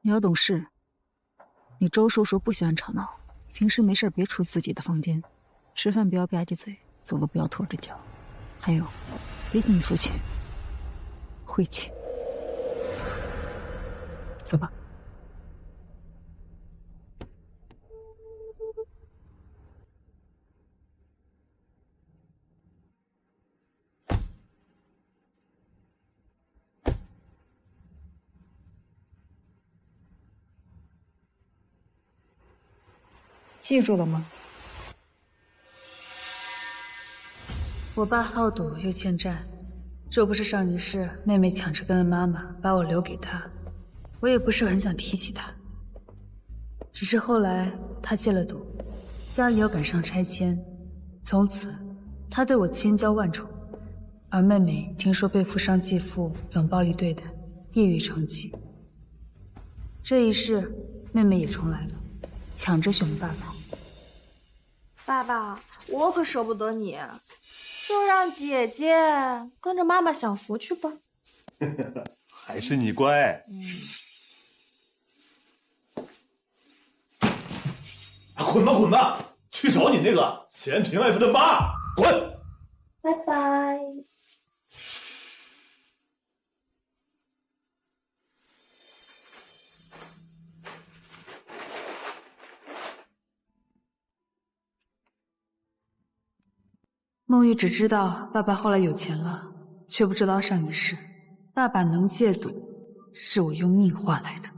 你要懂事。你周叔叔不喜欢吵闹，平时没事别出自己的房间，吃饭不要吧唧嘴，走路不要拖着脚，还有，别听你父亲晦气。走吧。记住了吗？我爸好赌又欠债，若不是上一世妹妹抢着跟了妈妈把我留给他，我也不是很想提起他。只是后来他戒了赌，家里又赶上拆迁，从此他对我千娇万宠，而妹妹听说被富商继父冷暴力对待，抑郁成疾。这一世妹妹也重来了，抢着选爸爸。爸爸，我可舍不得你，就让姐姐跟着妈妈享福去吧。还是你乖。滚吧滚吧，去找你那个前平爱妃的妈，滚！拜拜。孟玉只知道爸爸后来有钱了，却不知道上一世爸爸能戒赌，是我用命换来的。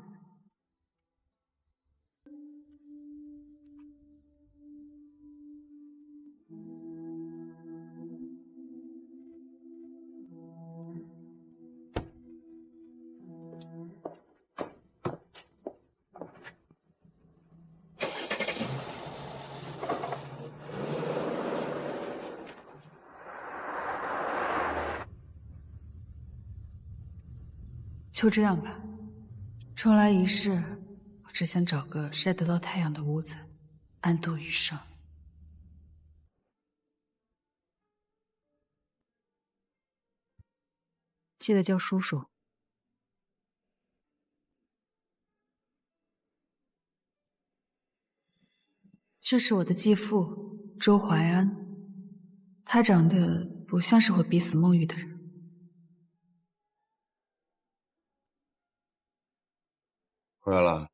就这样吧，重来一世，我只想找个晒得到太阳的屋子，安度余生。记得叫叔叔。这是我的继父周怀安，他长得不像是会逼死孟玉的人。回来了，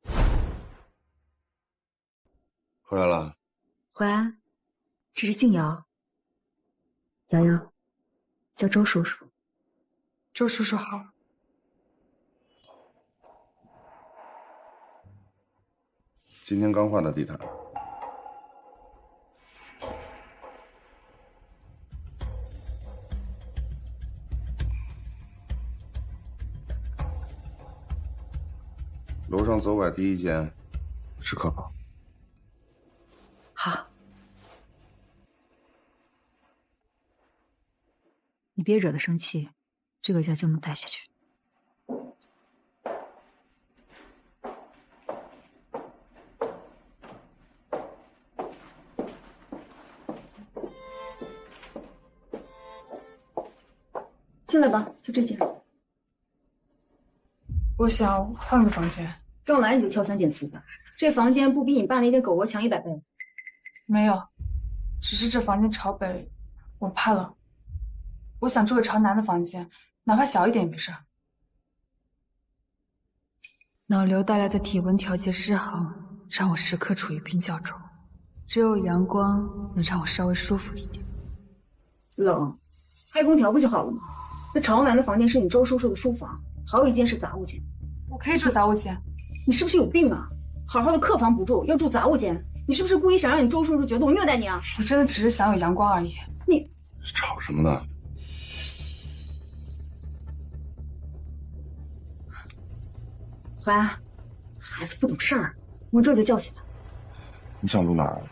回来了。怀安，这是静瑶。瑶瑶，叫周叔叔。周叔叔好。今天刚换的地毯。楼上走拐第一间是客房。好。你别惹他生气，这个家就能待下去。进来吧，就这间。我想换个房间。刚来你就挑三拣四的，这房间不比你爸那间狗窝强100倍？没有，只是这房间朝北，我怕冷。我想住个朝南的房间，哪怕小一点也没事。脑瘤带来的体温调节失衡，让我时刻处于冰窖中，只有阳光能让我稍微舒服一点。冷，开空调不就好了吗？那朝南的房间是你周叔叔的书房，还有一间是杂物间。我可以住杂物间。你是不是有病啊？好好的客房不住，要住杂物间，你是不是故意想让你周叔叔觉得我虐待你啊？我真的只是想有阳光而已。你吵什么呢？怀安，孩子不懂事儿，我这就教训他。你想住哪儿？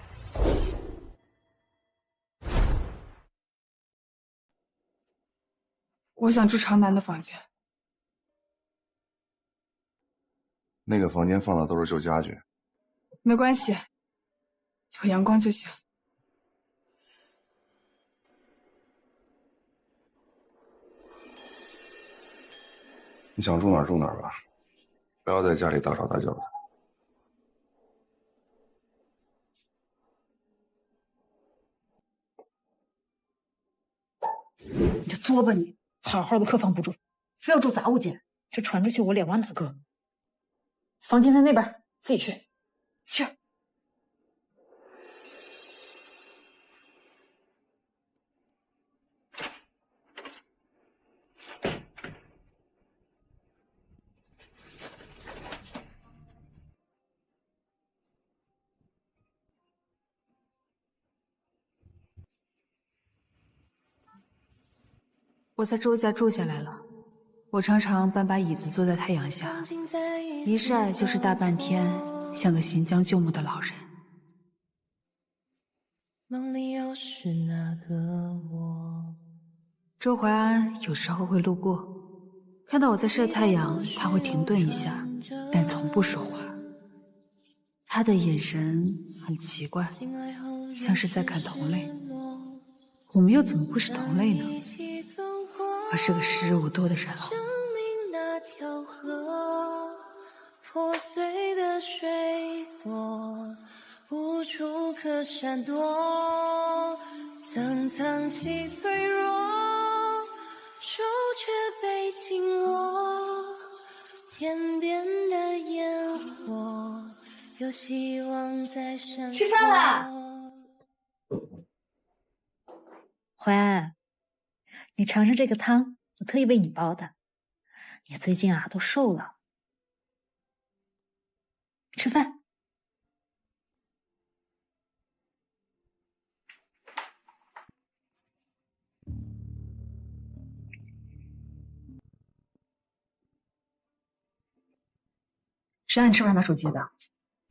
我想住朝南的房间。那个房间放的都是旧家具。没关系，有阳光就行。你想住哪儿住哪儿吧，不要在家里大吵大叫的。你就作吧你！好好的客房不住，非要住杂物间，这传出去我脸往哪搁？房间在那边，自己去。去。我在周家住下来了，我常常搬把椅子坐在太阳下，一晒就是大半天，像个行将就木的老人。梦里又是那个我。周淮安有时候会路过，看到我在晒太阳，他会停顿一下，但从不说话。他的眼神很奇怪，像是在看同类。我们又怎么会是同类呢？我是个时日无多的人了。破碎的水果，无处可闪躲，曾藏起脆弱，手却被紧握。天边的烟火，有希望在闪烁。吃饭啦！淮安，你尝尝这个汤，我特意为你煲的。你最近啊都瘦了。吃饭。谁让你吃饭拿手机的？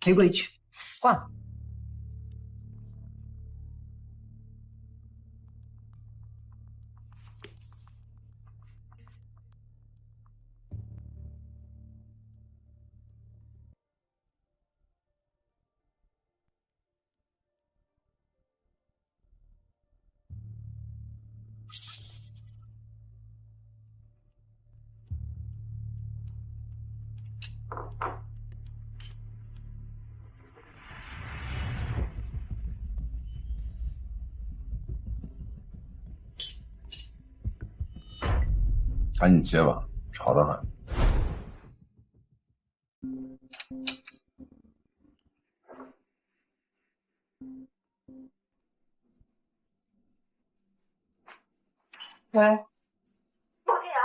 没规矩，挂了。赶紧接吧，吵得很。喂，陆金瑶，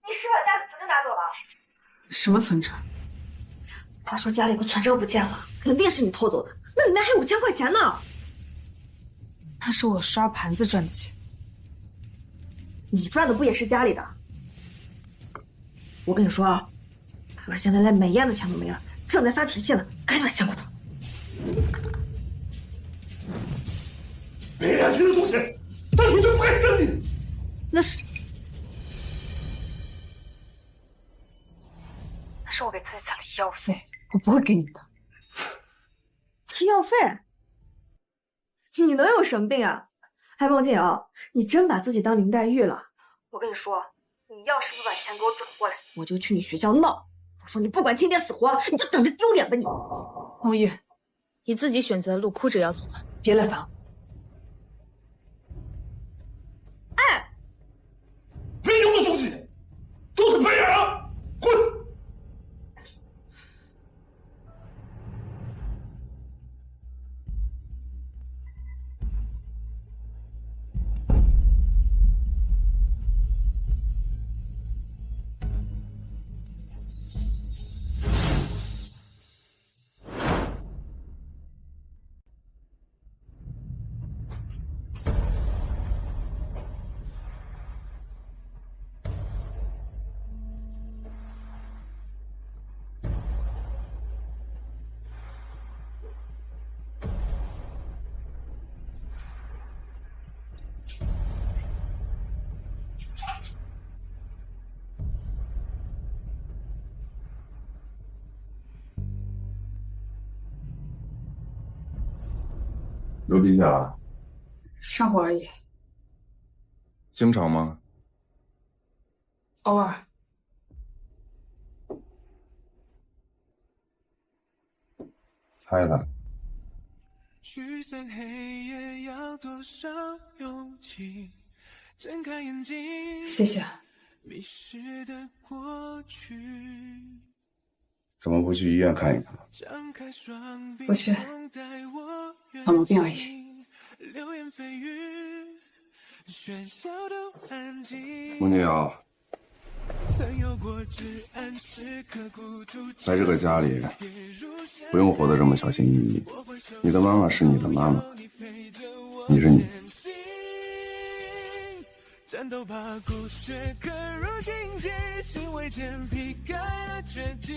你是不是把家里存折拿走了？什么存折？他说家里有个存折不见了，肯定是你偷走的，那里面还有5000块钱呢。那是我刷盘子赚的钱。你赚的不也是家里的？我跟你说啊，他现在连美艳的钱都没了，正在发脾气呢，赶紧把钱给他。没良心的东西，当初就不该生你。那是我给自己攒的医药费，我不会给你的。医药费？你能有什么病啊？哎，孟静瑶，你真把自己当林黛玉了。我跟你说，你要是不把钱给我转过来，我就去你学校闹。我说你不管今天死活，你就等着丢脸吧你！孟玉，你自己选择的路，哭着要走，别来烦我。哎，没用的东西，都是白眼啊！滚！流鼻血了？上火而已，经常吗？偶尔。猜猜。驱散黑夜要多少勇气？睁开眼睛，谢谢。迷失的过去。怎么不去医院看一看？张开双臂，不去，糖尿病而已。流言蜚语，喧嚣都安静。孟静瑶，曾有过至暗时刻孤独，在这个家里，不用活得这么小心翼翼。你的妈妈是你的妈妈，你是你。战斗吧，故事刻入心底，心未坚皮改了绝境，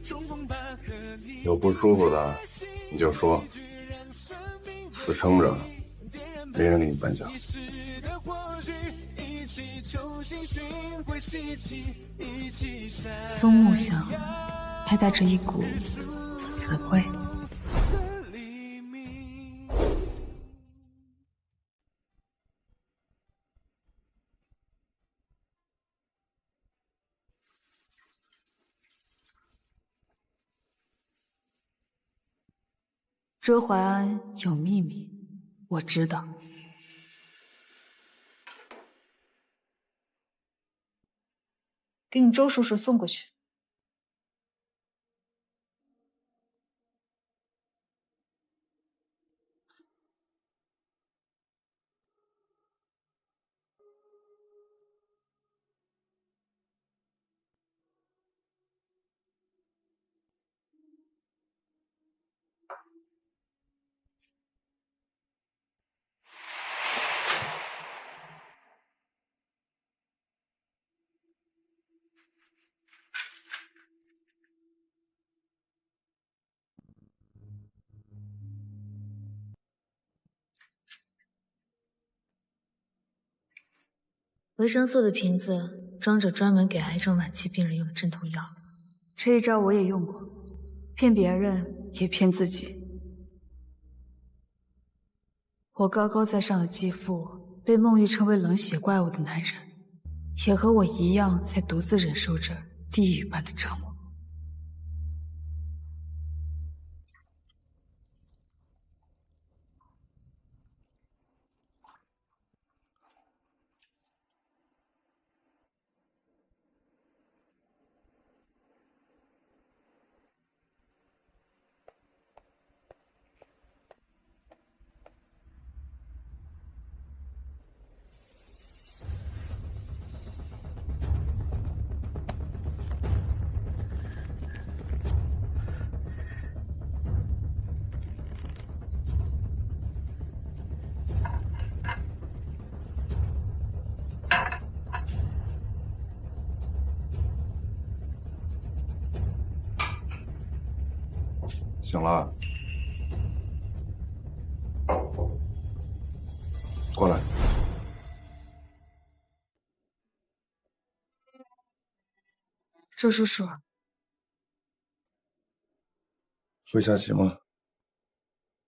重逢吧和你。有不舒服的你就说，死撑着，没人给你颁奖。松木香还带着一股死味。周淮安有秘密，我知道。给你周叔叔送过去。维生素的瓶子装着专门给癌症晚期病人用的镇痛药，这一招我也用过，骗别人也骗自己。我高高在上的继父，被孟玉称为冷血怪物的男人，也和我一样在独自忍受着地狱般的折磨。醒了，过来。周叔叔，会下棋吗？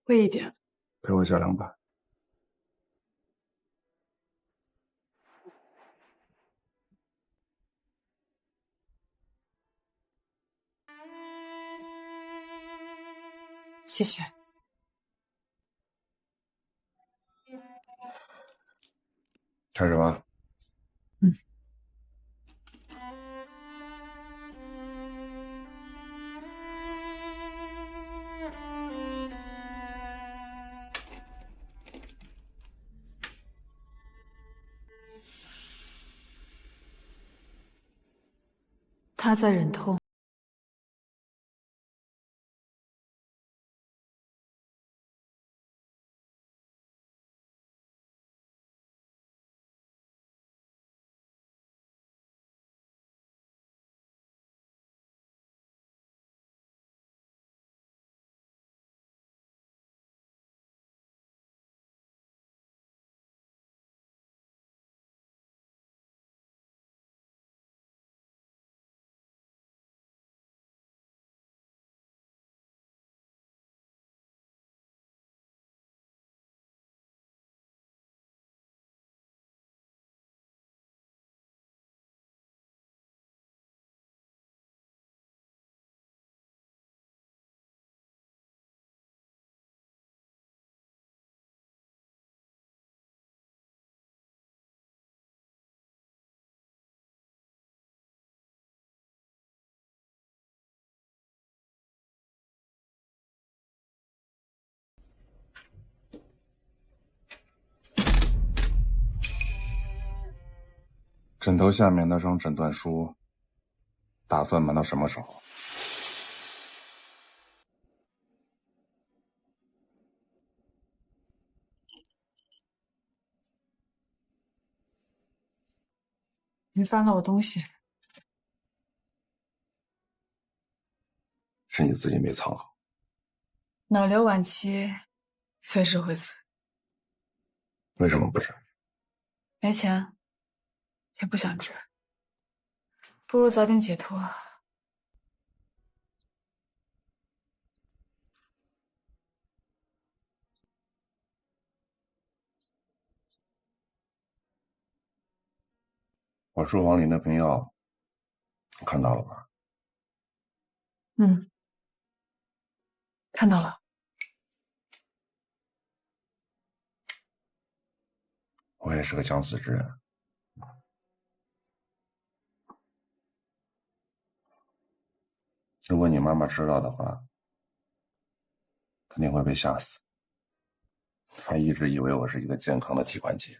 会一点。陪我下2把。谢谢。开始吧。嗯。他在忍痛。枕头下面那张诊断书，打算瞒到什么时候？你翻了我东西，是你自己没藏好。脑瘤晚期，随时会死。为什么不治？没钱，也不想治，不如早点解脱。我书房里那瓶药，看到了吧？嗯，看到了。我也是个将死之人。如果你妈妈知道的话，肯定会被吓死。她一直以为我是一个健康的提款机。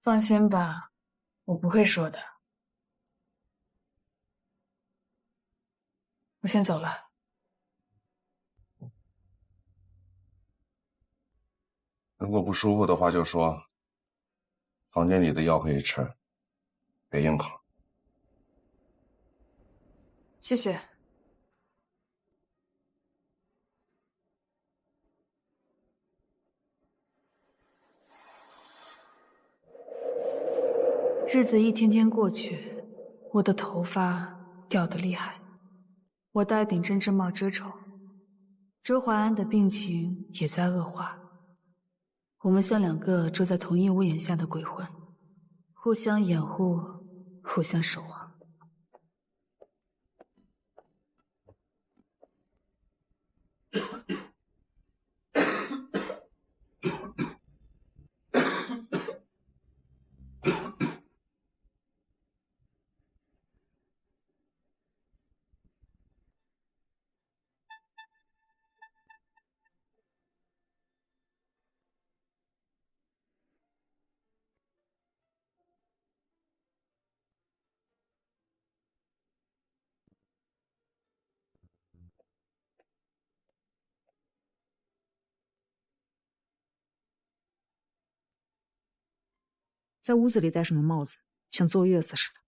放心吧，我不会说的。我先走了。如果不舒服的话就说，房间里的药可以吃，别硬扛。谢谢。日子一天天过去，我的头发掉得厉害，我戴顶针织帽遮丑。周淮安的病情也在恶化，我们像两个住在同一屋檐下的鬼魂，互相掩护，互相守望。在屋子里戴什么帽子，像坐月子似的。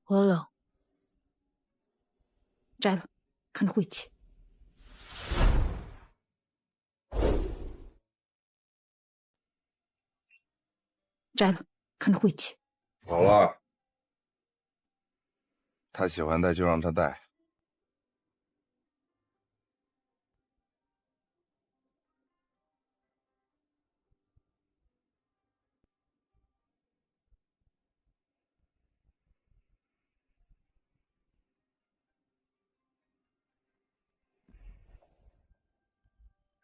我冷。摘了，看着晦气。摘了，看着晦气。好了，他喜欢戴就让他戴。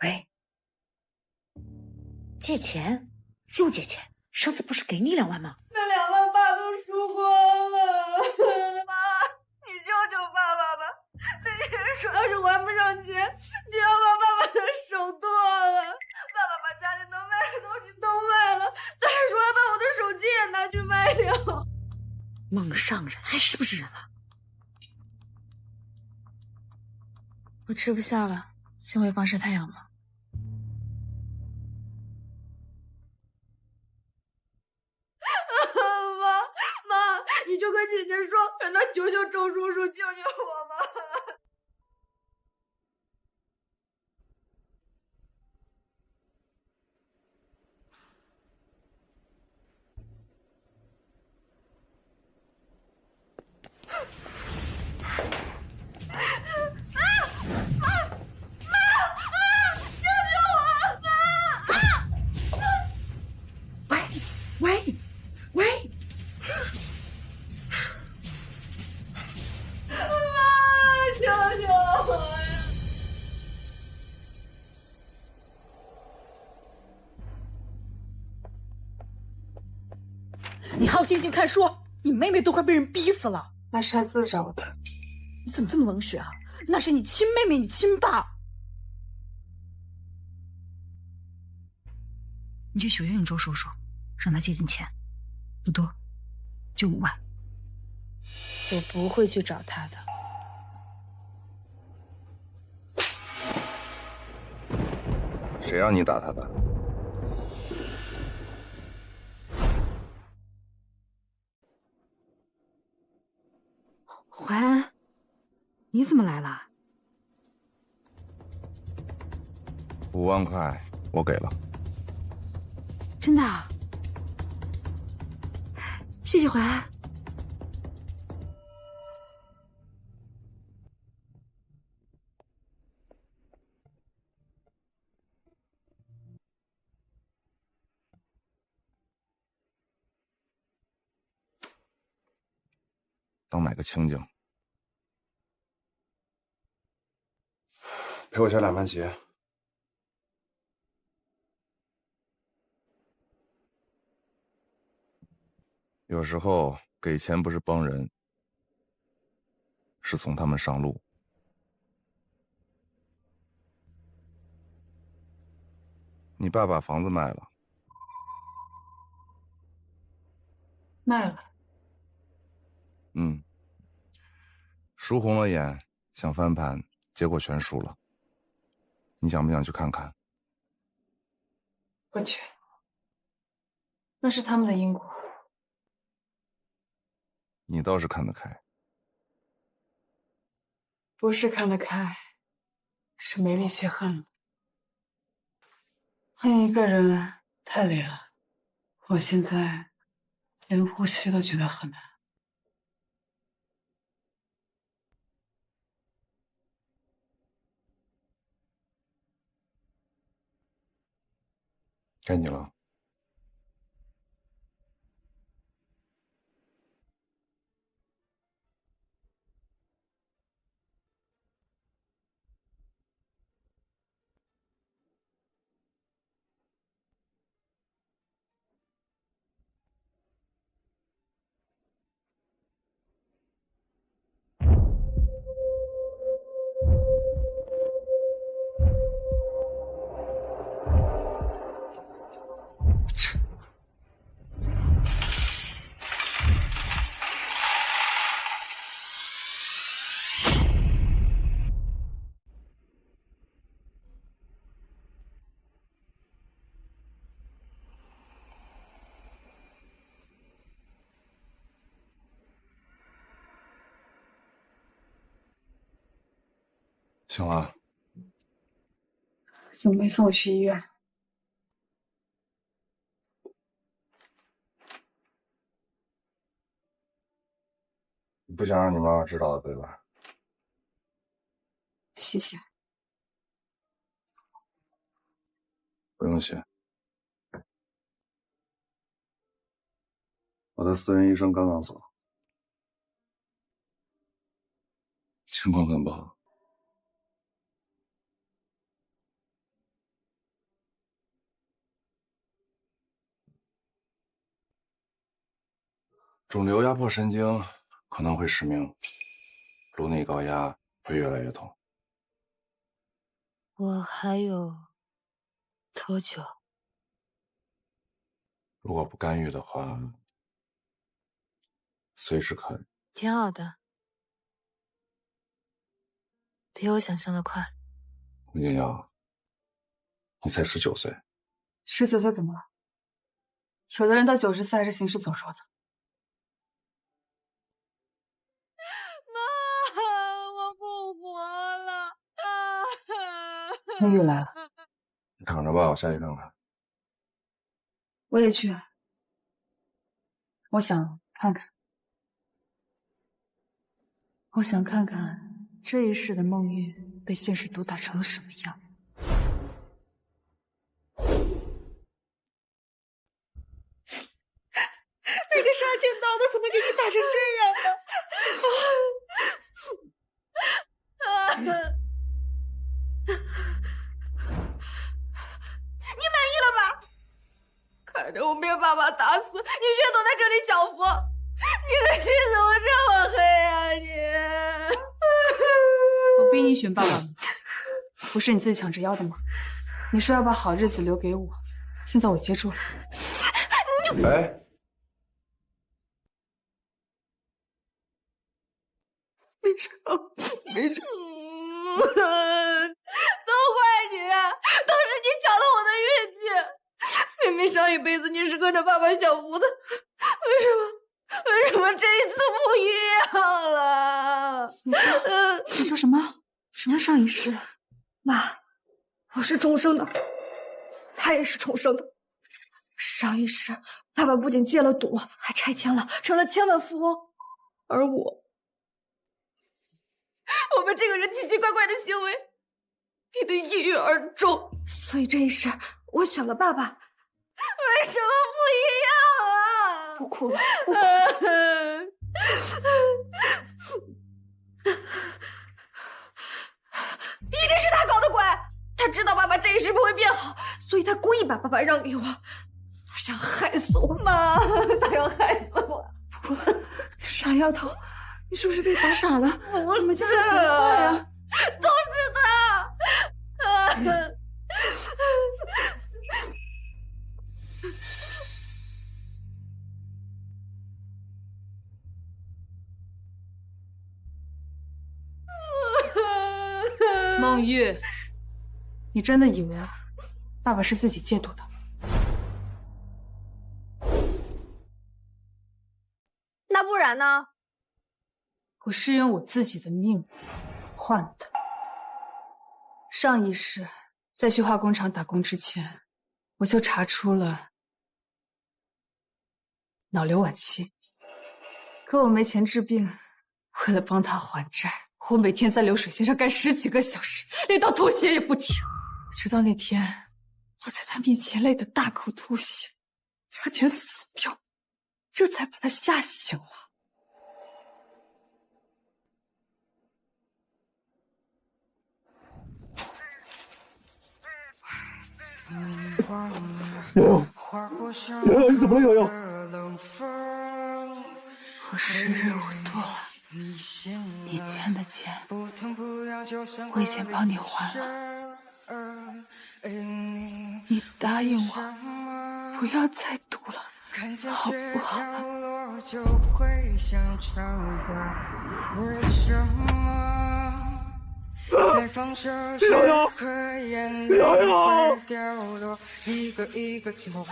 喂，借钱？又借钱？上次不是给你2万吗？那2万爸都输光了。妈，你救救爸爸吧！那些人说，要是还不上钱，就要把爸爸的手剁了。爸爸把家里能卖的东西都卖了，他还说要把我的手机也拿去卖掉。梦上人还是不是人了？我吃不下了，先回房晒太阳了。妈，你就跟姐姐说，让她求求周叔叔救救我吧。喂，妈，救救我呀！你好心情看书，你妹妹都快被人逼死了。那是他自找的。你怎么这么冷血啊？那是你亲妹妹，你亲爸。你去许愿周叔叔，让他借点钱，不多，就5万。我不会去找他的。谁让你打他的？淮安，你怎么来了5万块我给了。真的啊？谢谢淮安。当买个清静。陪我下2盘棋。有时候给钱不是帮人，是送他们上路。你爸把房子卖了。卖了。输红了眼，想翻盘，结果全输了。你想不想去看看？不去，那是他们的因果。你倒是看得开。不是看得开，是没力气恨了。恨一个人太累了，我现在连呼吸都觉得很难。该你了。醒了。怎么没送我去医院？你不想让你妈妈知道的，对吧？谢谢。不用谢。我的私人医生刚刚走，情况很不好。肿瘤压迫神经，可能会失明，颅内高压会越来越痛。我还有多久？如果不干预的话，随时可以。挺好的，比我想象的快。吴景瑶，你才19岁。19岁怎么了？有的人到90岁还是行尸走肉的。我不活了！他又来了。你躺着吧，我下去看看。我也去。我想看看。我想看看这一世的梦玉被现实毒打成了什么样。那个杀千刀的怎么给你打成这样呢？你满意了吧？看着我被爸爸打死，你却躲在这里享福，你的心怎么这么黑啊你？我逼你选爸爸吗？不是你自己抢着要的吗？你说要把好日子留给我，现在我接住了。哎，没事，都怪你，都是你抢了我的运气。明明上一辈子你是跟着爸爸享福的，为什么这一次不一样了？你说什么？什么上一世？妈，我是重生的，他也是重生的。上一世，爸爸不仅戒了赌，还拆迁了，成了千万富翁，而我被这个人奇奇怪怪的行为逼得抑郁而终，所以这一世我选了爸爸。为什么不一样啊？不哭了，不哭。一定是他搞的鬼！他知道爸爸这一世不会变好，所以他故意把爸爸让给我。他想害死我，妈，他要害死我！不哭，傻丫头，你是不是被打傻了？我怎么这样说话呀？都是他！孟玉，你真的以为爸爸是自己戒毒的？那不然呢？我是用我自己的命换的。上一世在去化工厂打工之前，我就查出了脑瘤晚期，可我没钱治病，为了帮他还债，我每天在流水线上干10几个小时，累到吐血也不停。直到那天，我在他面前累得大口吐血，差点死掉，这才把他吓醒了。悠悠，你怎么了？悠悠，我时日无多了，你欠的钱，我已经帮你还了。你答应我，不要再赌了，好不好？在放射时刻眼泪会掉落，一个一个走过，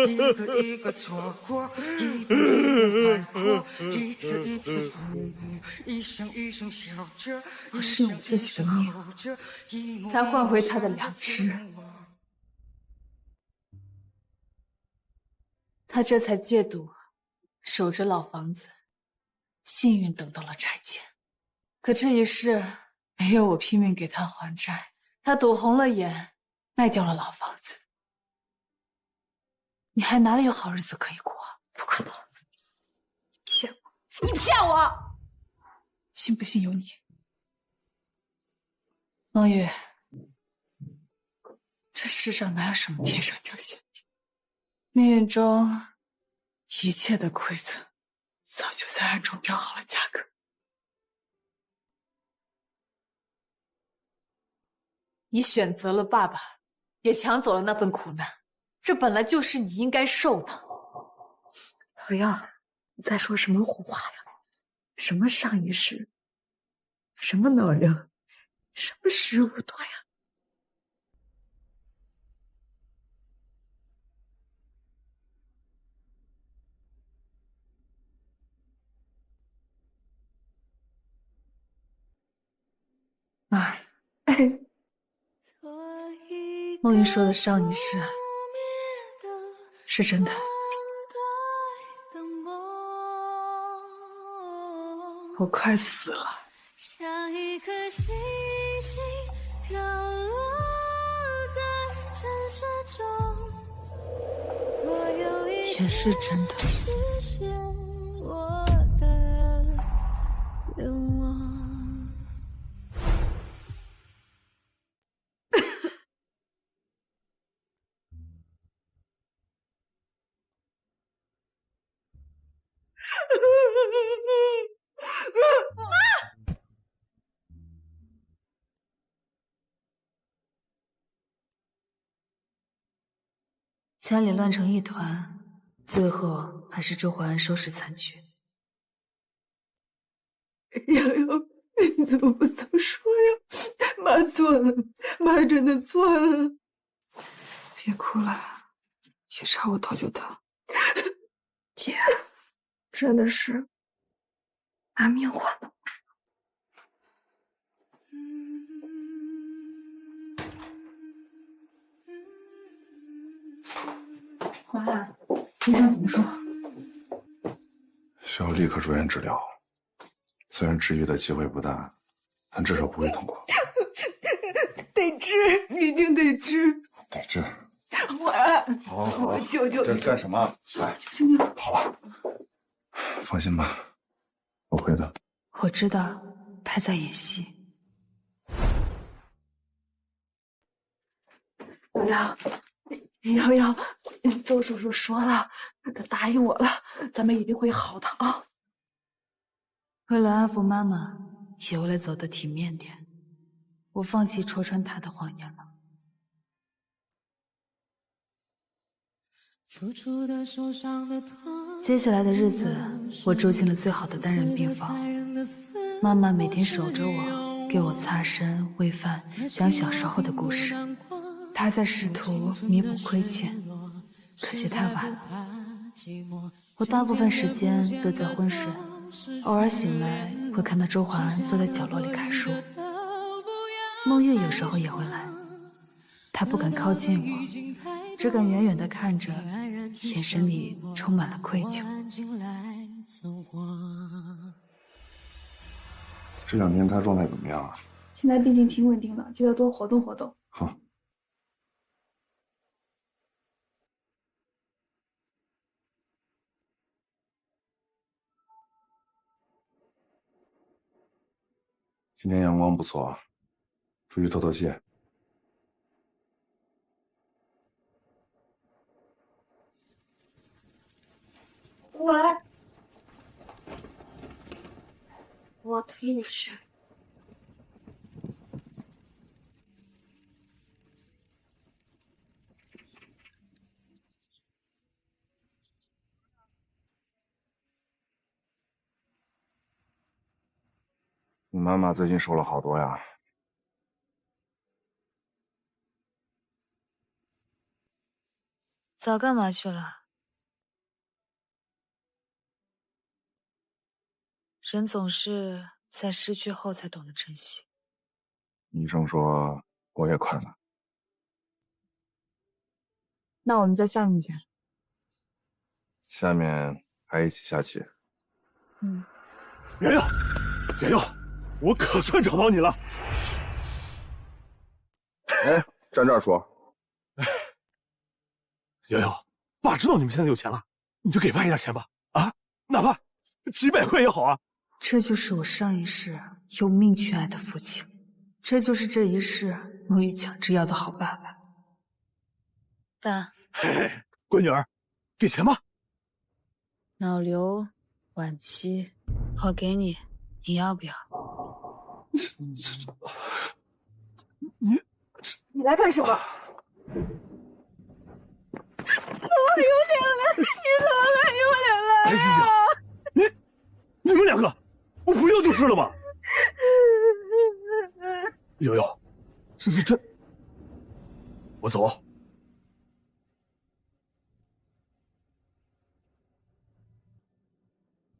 一个一个错过，一步一步迈过，一次一次风雨，一声一声笑着。我是用自己的命才换回他的良知，他这才戒赌，守着老房子，幸运等到了拆迁。可这一世没有我拼命给他还债，他赌红了眼，卖掉了老房子。你还哪里有好日子可以过？不可能！骗我！你骗我！信不信由你。孟玉，这世上哪有什么天上掉馅饼？命运中一切的规则，早就在暗中标好了价格。你选择了爸爸，也抢走了那份苦难，这本来就是你应该受的。老幺，你在说什么胡话呀？什么上一世？什么脑瘤？什么时无多呀？妈，孟玉说的上一世是真的。我快死了。像一颗星星飘落在城市中，我有一也是真的。实现我的愿望。家里乱成一团，最后还是周淮安收拾残局。瑶瑶，你怎么不早说呀？妈错了，妈真的错了。别哭了，夜叉我讨就讨。姐，真的是拿命换的。妈，医生怎么说？需要立刻住院治疗，虽然治愈的机会不大，但至少不会痛苦。得治，一定得治。得治。我求求这你，干什么？来，求你。好了，放心吧，我会的。我知道他在演戏。瑶瑶，周叔叔说了，他答应我了，咱们一定会好的啊。为了安抚妈妈，也为了走得体面点，我放弃戳穿他的谎言了。接下来的日子，我住进了最好的单人病房。妈妈每天守着我，给我擦身、喂饭，讲小时候的故事。她在试图弥补亏欠，可惜太晚了。我大部分时间都在昏睡，偶尔醒来会看到周淮安坐在角落里看书。孟月有时候也会来，她不敢靠近我，只敢远远地看着，眼神里充满了愧疚。这2天他状态怎么样啊？现在病情挺稳定的，记得多活动活动。好。今天阳光不错，出去透透气。我来，我推你去。你妈妈最近瘦了好多呀。早干嘛去了？人总是在失去后才懂得珍惜。医生说我也快了。那我们在下面见。下面还一起下棋。瑶瑶，瑶瑶，我可算找到你了。哎，站这儿说。瑶瑶，爸知道你们现在有钱了，你就给爸一点钱吧，啊，哪怕几百块也好啊。这就是我上一世用命去爱的父亲，这就是这一世梦与强制要的好爸爸。爸，嘿嘿，闺女儿，给钱吧。脑瘤晚期，我给你，你要不要？你来干什么？我有脸了，你怎么还有脸来哎，行行，你们2个，我不要就是了嘛。瑶瑶，这是真，我走。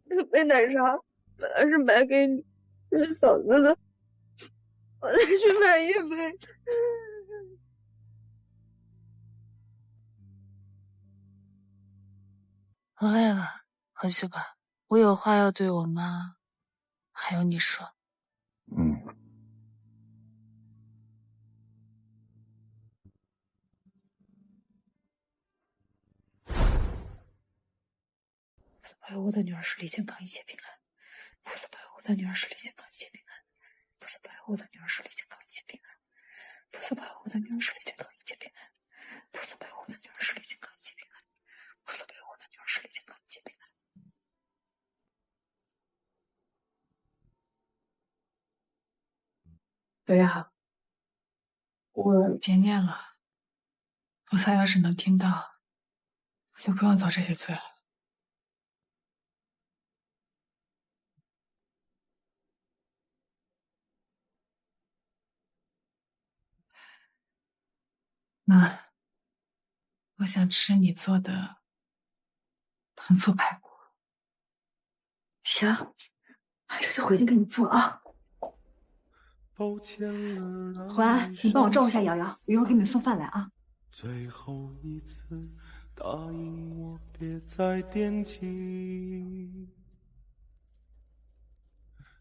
这杯奶茶本来是买给你润嗓子的，我再去买一杯。我累了，回去吧。我有话要对我妈，还有你说。菩萨保佑我的女儿顺利健康，一切平安。菩萨保佑我的女儿顺利健康，一切平安。菩萨保佑我的女儿顺利健康，一切平安。菩萨保佑我的女儿顺利健康，一切平安。菩萨保佑我的女儿顺利健康，一切平安。菩萨保佑我的女儿顺利健康，一切平安。刘亚，我别念了，菩萨要是能听到，就不用遭这些罪了。妈，我想吃你做的糖醋排骨。行，俺这就回去给你做啊。环，你帮我照顾一下瑶瑶，我一会儿给你们送饭来啊。最后一次答应我，别再惦记。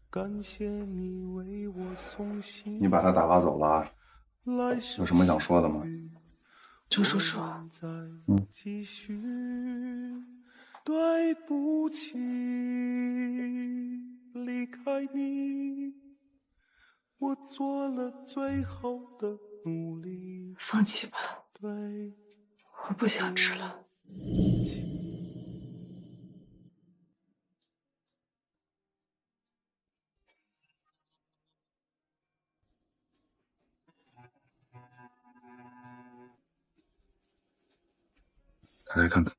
感谢你为我送行。你把他打发走了，有什么想说的吗？周叔叔，继续对不起，离开你，我做了最后的努力。放弃吧，对，我不想吃了。再来看看。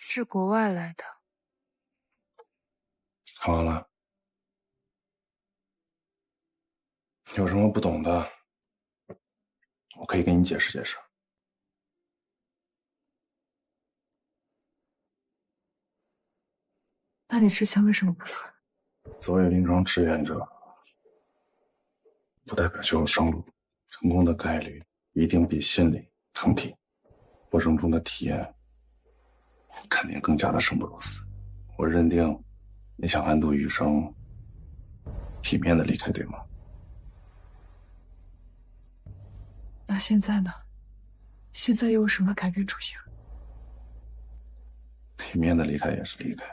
是国外来的。看完了，有什么不懂的，我可以给你解释解释。那你之前为什么不说？作为临床志愿者，不代表就有生路，成功的概率一定比心理更低，过程中的体验肯定更加的生不如死。我认定你想安度余生，体面的离开，对吗？那现在呢？现在又有什么改变主意？体面的离开也是离开，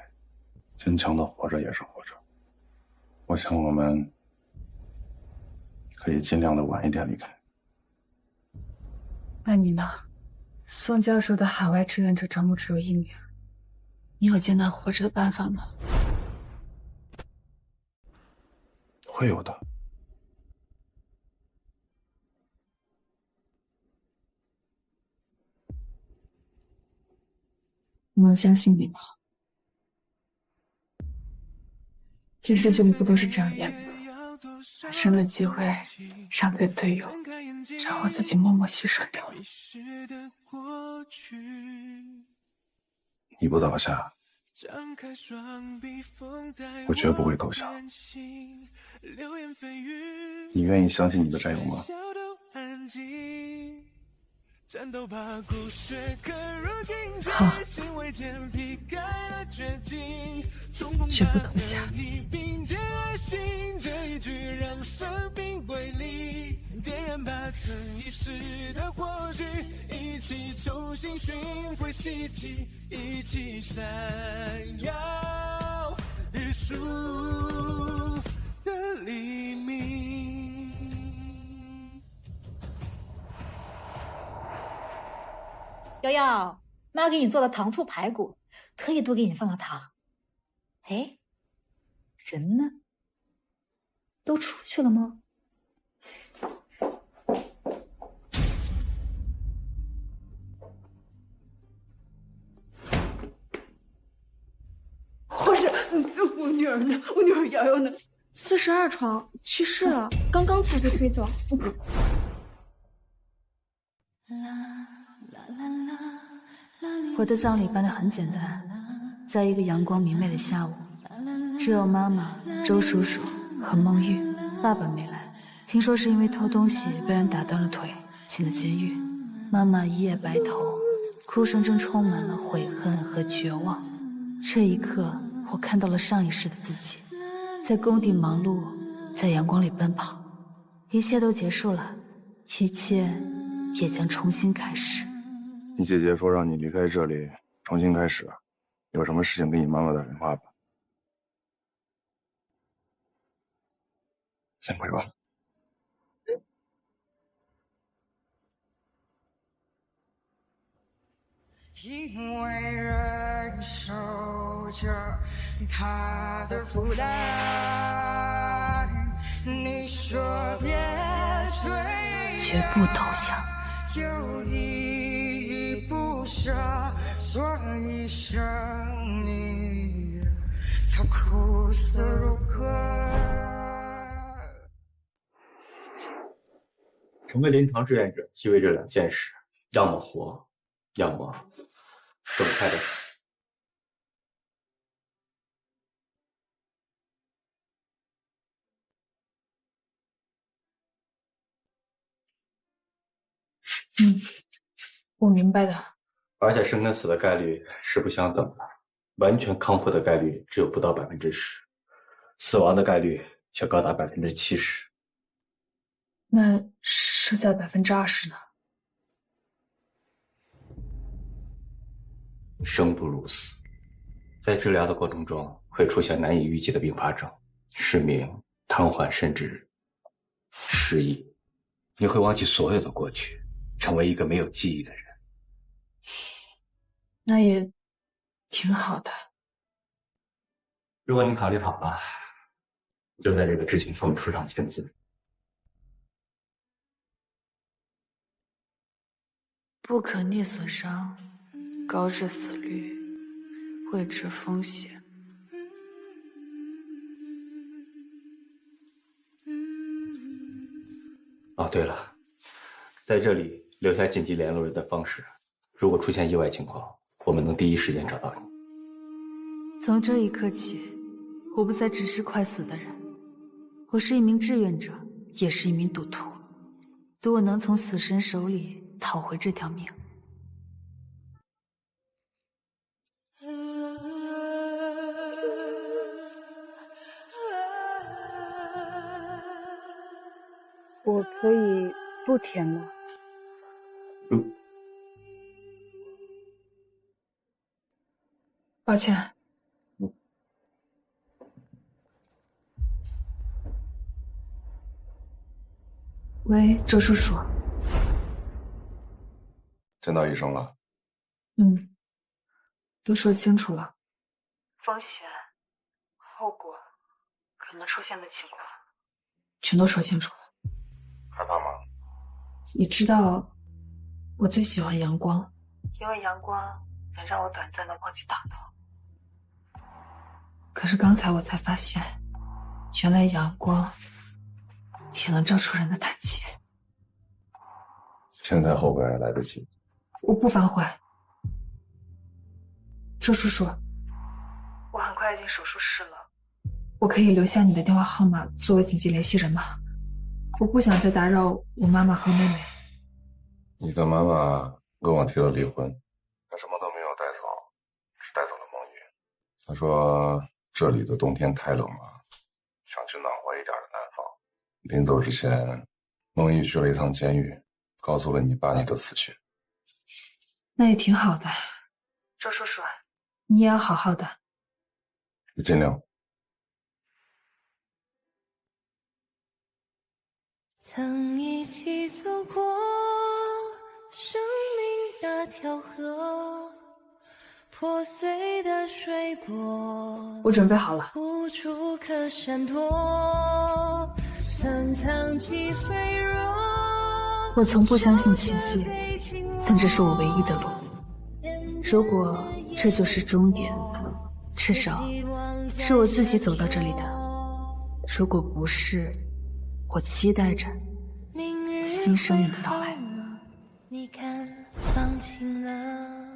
坚强的活着也是活着。我想我们可以尽量的晚一点离开。那你呢？宋教授的海外志愿者招募只有1名，你有艰难活着的办法吗？会有的。我能相信你吗？这些剧里不都是这样演的？发生了机会让给队友，然后自己默默牺牲掉了。你不倒下，我绝不会投降。你愿意相信你的战友吗？好，绝不投降。瑶瑶，妈给你做的糖醋排骨，特意多给你放了糖。哎，人呢？都出去了吗？不是，我女儿呢？我女儿瑶瑶呢？42床去世了，刚刚才被推走。我的葬礼办得很简单，在一个阳光明媚的下午，只有妈妈、周叔叔和孟玉，爸爸没来，听说是因为偷东西被人打断了腿，进了监狱。妈妈一夜白头，哭声中充满了悔恨和绝望。这一刻，我看到了上一世的自己，在工地忙碌，在阳光里奔跑，一切都结束了，一切也将重新开始。你姐姐说让你离开这里，重新开始，有什么事情给你妈妈打电话吧。先回吧。因为忍受着他的负担，你说别追，绝不投降。有依依不舍，所以生命它苦涩如歌。成为临床志愿者意味着两件事：要么活，要么更快的死。我明白的。而且生跟死的概率是不相等的，完全康复的概率只有不到10%，死亡的概率却高达70%。那是在20%呢？生不如死，在治疗的过程中会出现难以预计的并发症，失明、瘫痪，甚至失忆。你会忘记所有的过去，成为一个没有记忆的人。那也挺好的。如果你考虑好了，就在这个知情同意书上签字。不可逆损伤，高致死率，未知风险。哦，对了，在这里留下紧急联络人的方式，如果出现意外情况，我们能第一时间找到你。从这一刻起，我不再只是快死的人，我是一名志愿者，也是一名赌徒。赌我能从死神手里讨回这条命。我可以不填吗？抱歉。喂，周叔叔。见到医生了。都说清楚了。风险、后果、可能出现的情况，全都说清楚了。害怕吗？你知道，我最喜欢阳光，因为阳光能让我短暂的忘记疼痛。可是刚才我才发现，原来阳光也能照出人的胆怯。现在后悔还来得及。我不反悔。周叔叔，我很快进手术室了。我可以留下你的电话号码作为紧急联系人吗？我不想再打扰我妈妈和妹妹。你的妈妈跟我提了离婚，她什么都没有带走，只带走了梦雨。她说这里的冬天太冷了，想去暖和一点的南方。临走之前，梦雨去了一趟监狱，告诉了你爸你的死讯。那也挺好的。周叔叔，你也要好好的。尽量。曾一起走过生命那条河，破碎的水波，我准备好了。无处可闪躲，深藏起脆弱。我从不相信奇迹，但这是我唯一的路。如果这就是终点，至少是我自己走到这里的。如果不是，我期待着新生命的到来。你看，放晴了。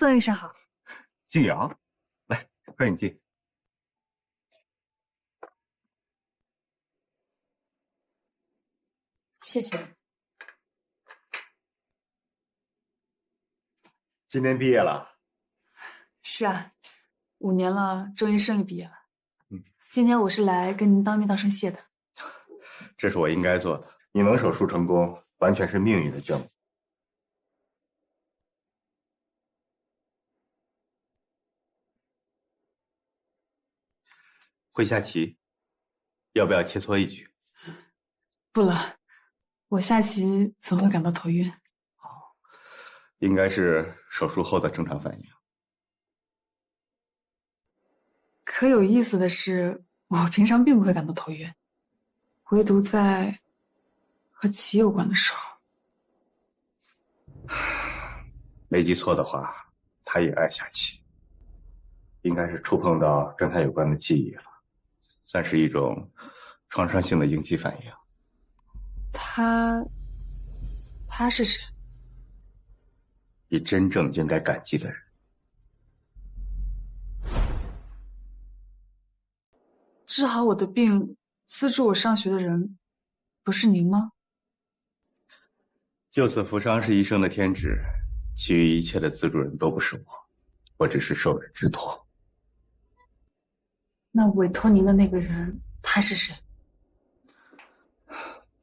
宋医生好。静瑶，来，欢迎进。谢谢。今年毕业了？是啊，5年了，终于顺利毕业了。今天我是来跟您当面道声谢的。这是我应该做的。你能手术成功，完全是命运的证明。会下棋，要不要切磋一局？不了，我下棋总会感到头晕。应该是手术后的正常反应。可有意思的是，我平常并不会感到头晕，唯独在和棋有关的时候。没记错的话，他也爱下棋，应该是触碰到跟他有关的记忆了，算是一种创伤性的应激反应。他是谁？你真正应该感激的人。治好我的病、资助我上学的人，不是您吗？救死扶伤是医生的天职，其余一切的资助人都不是我，我只是受人之托。那委托您的那个人，他是谁？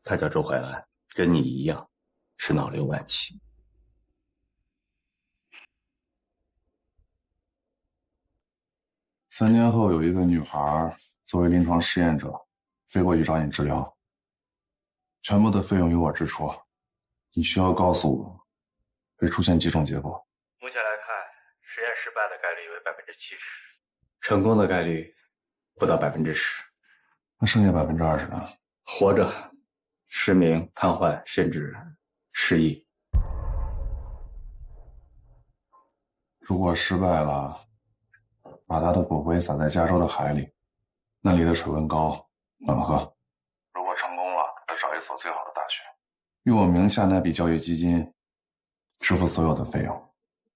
他叫周怀安，跟你一样，是脑瘤晚期。3年后，有一个女孩作为临床试验者飞过去找你治疗，全部的费用由我支出。你需要告诉我会出现几种结果。目前来看，实验失败的概率为70%，成功的概率不到10%。那剩下20%呢？活着、失明、瘫痪，甚至失忆。如果失败了，把他的骨灰撒在加州的海里，那里的水温高，暖和。如果成功了，再找一所最好的大学，用我名下那笔教育基金支付所有的费用，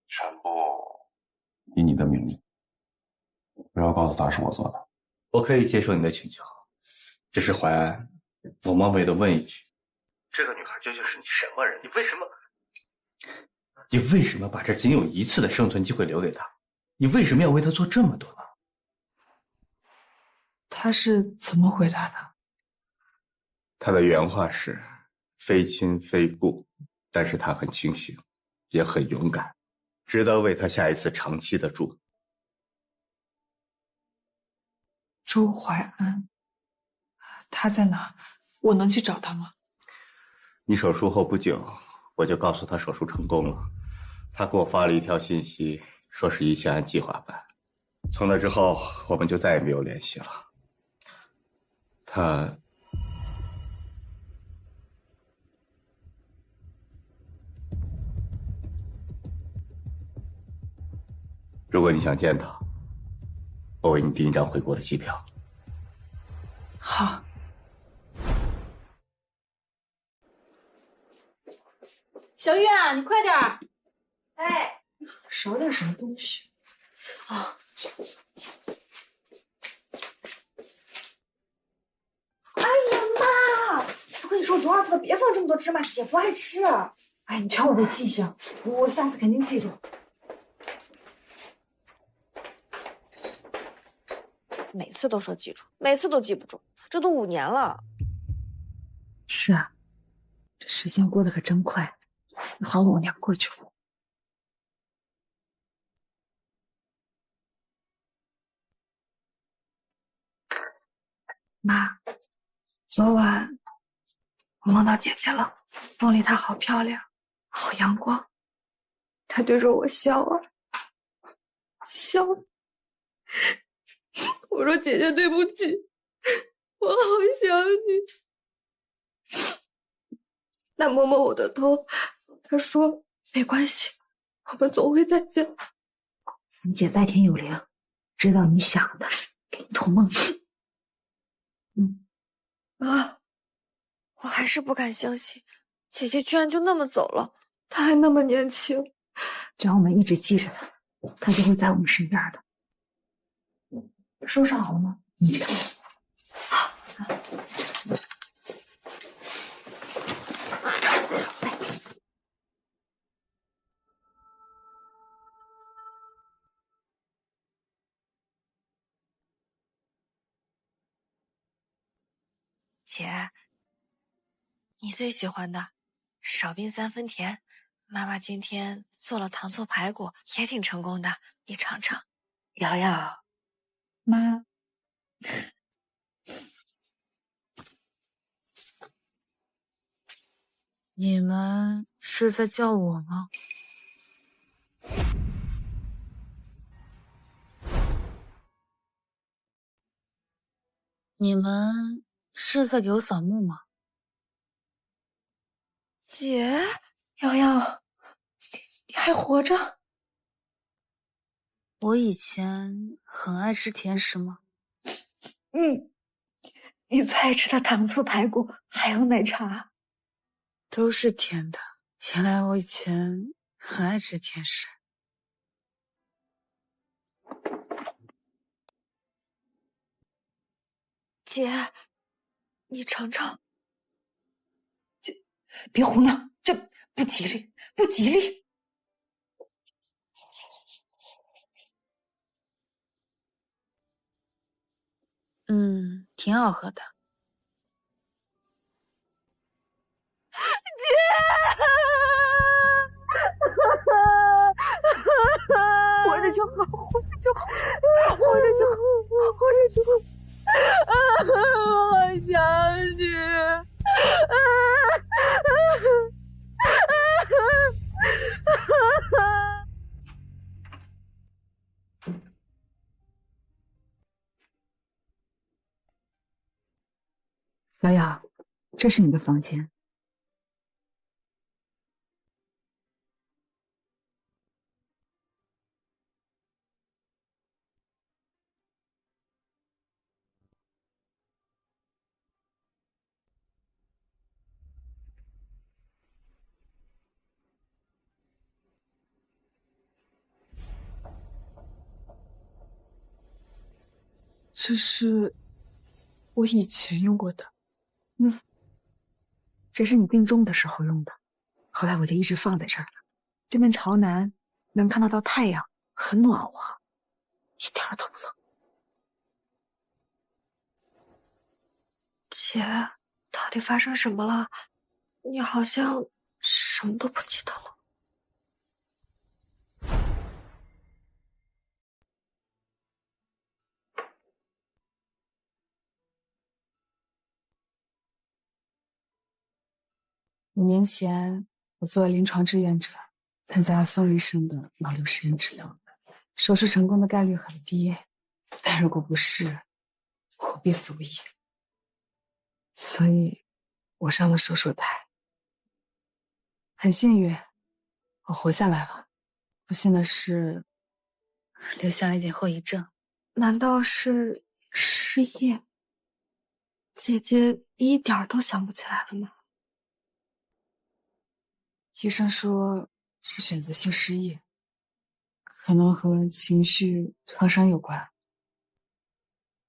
全部以你的名义。不要告诉他是我做的。我可以接受你的请求，只是怀安，我冒昧的问一句，这个女孩究竟是你什么人？你为什么把这仅有一次的生存机会留给她？你为什么要为她做这么多呢？他是怎么回答的？他的原话是非亲非故，但是他很清醒，也很勇敢，值得为他下一次长期的注。周怀安，他在哪？我能去找他吗？你手术后不久，我就告诉他手术成功了，他给我发了一条信息，说是一切按计划办。从那之后，我们就再也没有联系了。他如果你想见他，我为你订一张回国的机票。好。小月，你快点儿！哎，少点什么东西啊？哎呀妈！我跟你说多少次了，别放这么多芝麻，姐不爱吃。哎，你瞧我这记性，我下次肯定记住。每次都说记住，每次都记不住，这都5年了。是啊，这时间过得可真快，好5年过去了。妈，昨晚我梦到姐姐了，梦里她好漂亮，好阳光，她对着我笑啊，笑。我说姐姐对不起，我好想你。她摸摸我的头，她说没关系，我们总会再见。你姐在天有灵，知道你想的，给你托梦。我还是不敢相信，姐姐居然就那么走了，她还那么年轻。只要我们一直记着她，他就会在我们身边的。收拾好了吗？你去看。姐，你最喜欢的少冰三分甜，妈妈今天做了糖醋排骨，也挺成功的，你尝尝。瑶瑶，妈，你们是在叫我吗？你们是在给我扫墓吗？姐，瑶瑶，你还活着？我以前很爱吃甜食吗？你最爱吃的糖醋排骨还有奶茶，都是甜的。原来我以前很爱吃甜食。姐，你尝尝。别胡闹，这不吉利，不吉利。挺好喝的。活着就好，活着就好，活着就好，活着就好。我好想你。瑶瑶，这是你的房间。这是我以前用过的。这是你病重的时候用的，后来我就一直放在这儿了。这边朝南，能看得到太阳，很暖和，一点儿都不冷。姐，到底发生什么了？你好像什么都不记得了。5年前，我作为临床志愿者，参加了宋医生的脑瘤实验治疗，手术成功的概率很低，但如果不是，我必死无疑。所以，我上了手术台。很幸运，我活下来了。不幸的是，留下了一点后遗症。难道是失业？姐姐一点儿都想不起来了吗？医生说是选择性失忆，可能和情绪创伤有关。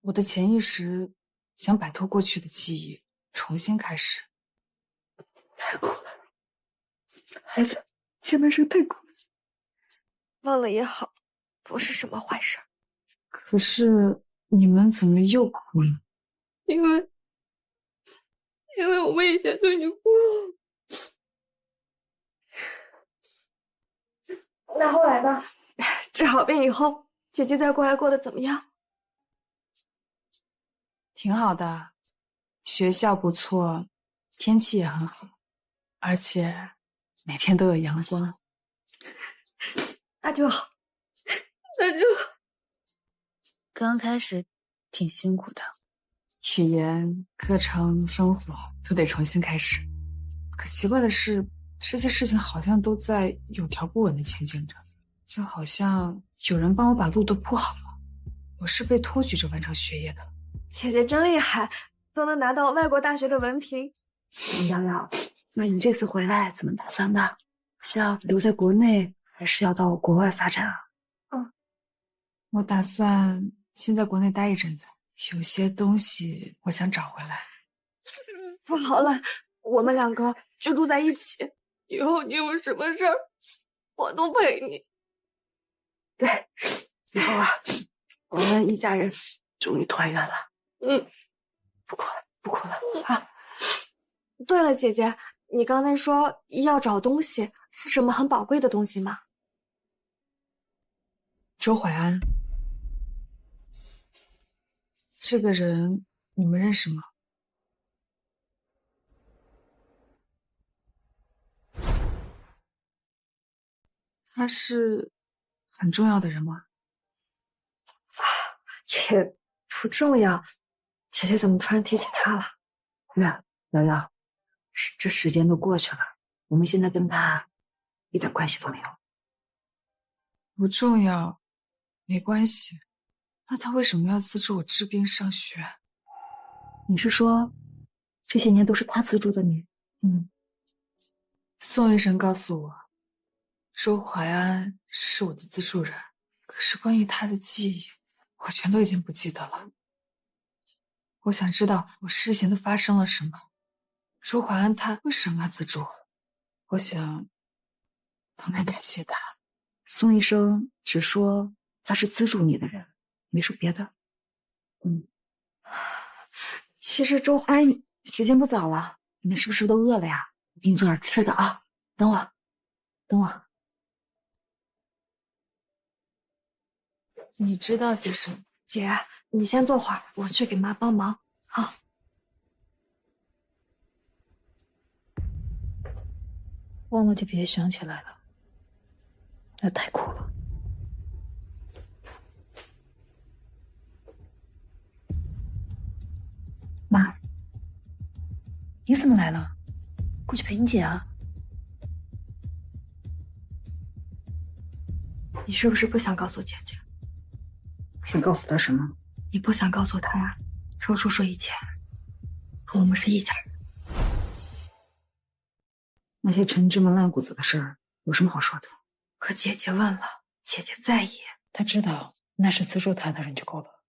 我的潜意识想摆脱过去的记忆，重新开始。太苦了，孩子，前半生太苦了。忘了也好，不是什么坏事。可是你们怎么又哭了？因为我们以前对你不好。那后来呢？治好病以后，姐姐在国外过得怎么样？挺好的，学校不错，天气也很好，而且每天都有阳光。那就好，那就好。刚开始挺辛苦的，语言、课程、生活都得重新开始。可奇怪的是，这些事情好像都在有条不紊地前进着，就好像有人帮我把路都铺好了，我是被托举着完成学业的。姐姐真厉害，都能拿到外国大学的文凭。瑶瑶，那你这次回来怎么打算的？是要留在国内，还是要到国外发展啊？我打算先在国内待一阵子，有些东西我想找回来。不好了，我们两个就住在一起，以后你有什么事儿，我都陪你。对，以后啊，我们一家人终于团圆了。不哭了，不哭了啊！对了，姐姐，你刚才说要找东西，是什么很宝贵的东西吗？周淮安，这个人你们认识吗？他是很重要的人吗？也不重要。姐姐怎么突然提起他了？瑶瑶，这时间都过去了，我们现在跟他一点关系都没有。不重要，没关系。那他为什么要资助我治病上学？你是说，这些年都是他资助的你？宋医生告诉我，周淮安是我的资助人，可是关于他的记忆，我全都已经不记得了。我想知道我事情都发生了什么，周淮安他为什么要资助我？我想当面感谢他。宋医生只说他是资助你的人，没说别的。其实周淮安，时间不早了，你们是不是都饿了呀？我给你做点吃的啊，等我。你知道些什么？姐，你先坐会儿，我去给妈帮忙。好。忘了就别想起来了，那太苦了。妈，你怎么来了？过去陪你姐啊。你是不是不想告诉姐姐？想告诉她什么？你不想告诉她，周叔叔以前和我们是一家人。那些陈芝麻烂谷子的事儿有什么好说的？可姐姐问了，姐姐在意。她知道那是资助她的人就够了。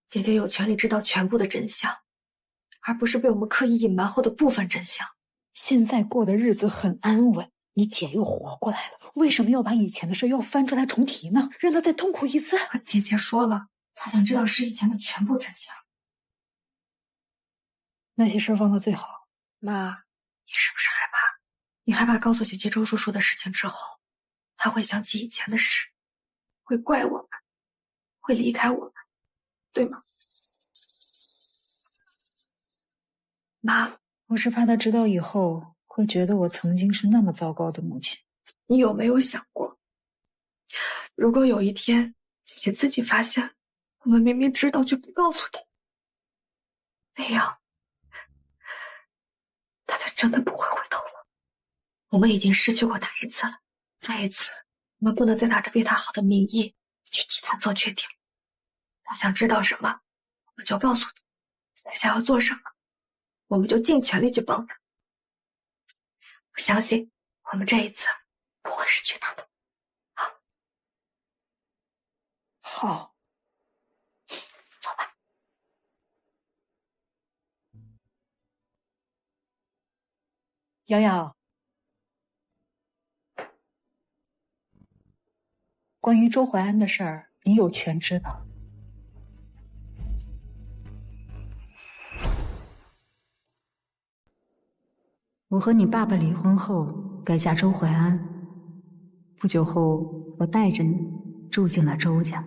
姐姐有权利知道全部的真相，而不是被我们刻意隐瞒后的部分真相。现在过的日子很安稳，你姐又活过来了，为什么要把以前的事要翻出来重提呢？让她再痛苦一次？姐姐说了，她想知道事以前的全部真相。那些事忘了最好。妈，你是不是害怕？你害怕告诉姐姐周叔叔的事情之后，她会想起以前的事，会怪我们，会离开我们，对吗？妈，我是怕她知道以后会觉得我曾经是那么糟糕的母亲。你有没有想过，如果有一天姐姐自己发现我们明明知道却不告诉她，那样她才真的不会回头了。我们已经失去过她一次了，再一次我们不能再打着对她好的名义去替她做决定。她想知道什么，我们就告诉她；她想要做什么，我们就尽全力去帮她。我相信我们这一次不会失去她的。好，走吧。瑶瑶，关于周淮安的事儿，你有权知道。我和你爸爸离婚后，改嫁周淮安。不久后，我带着你住进了周家。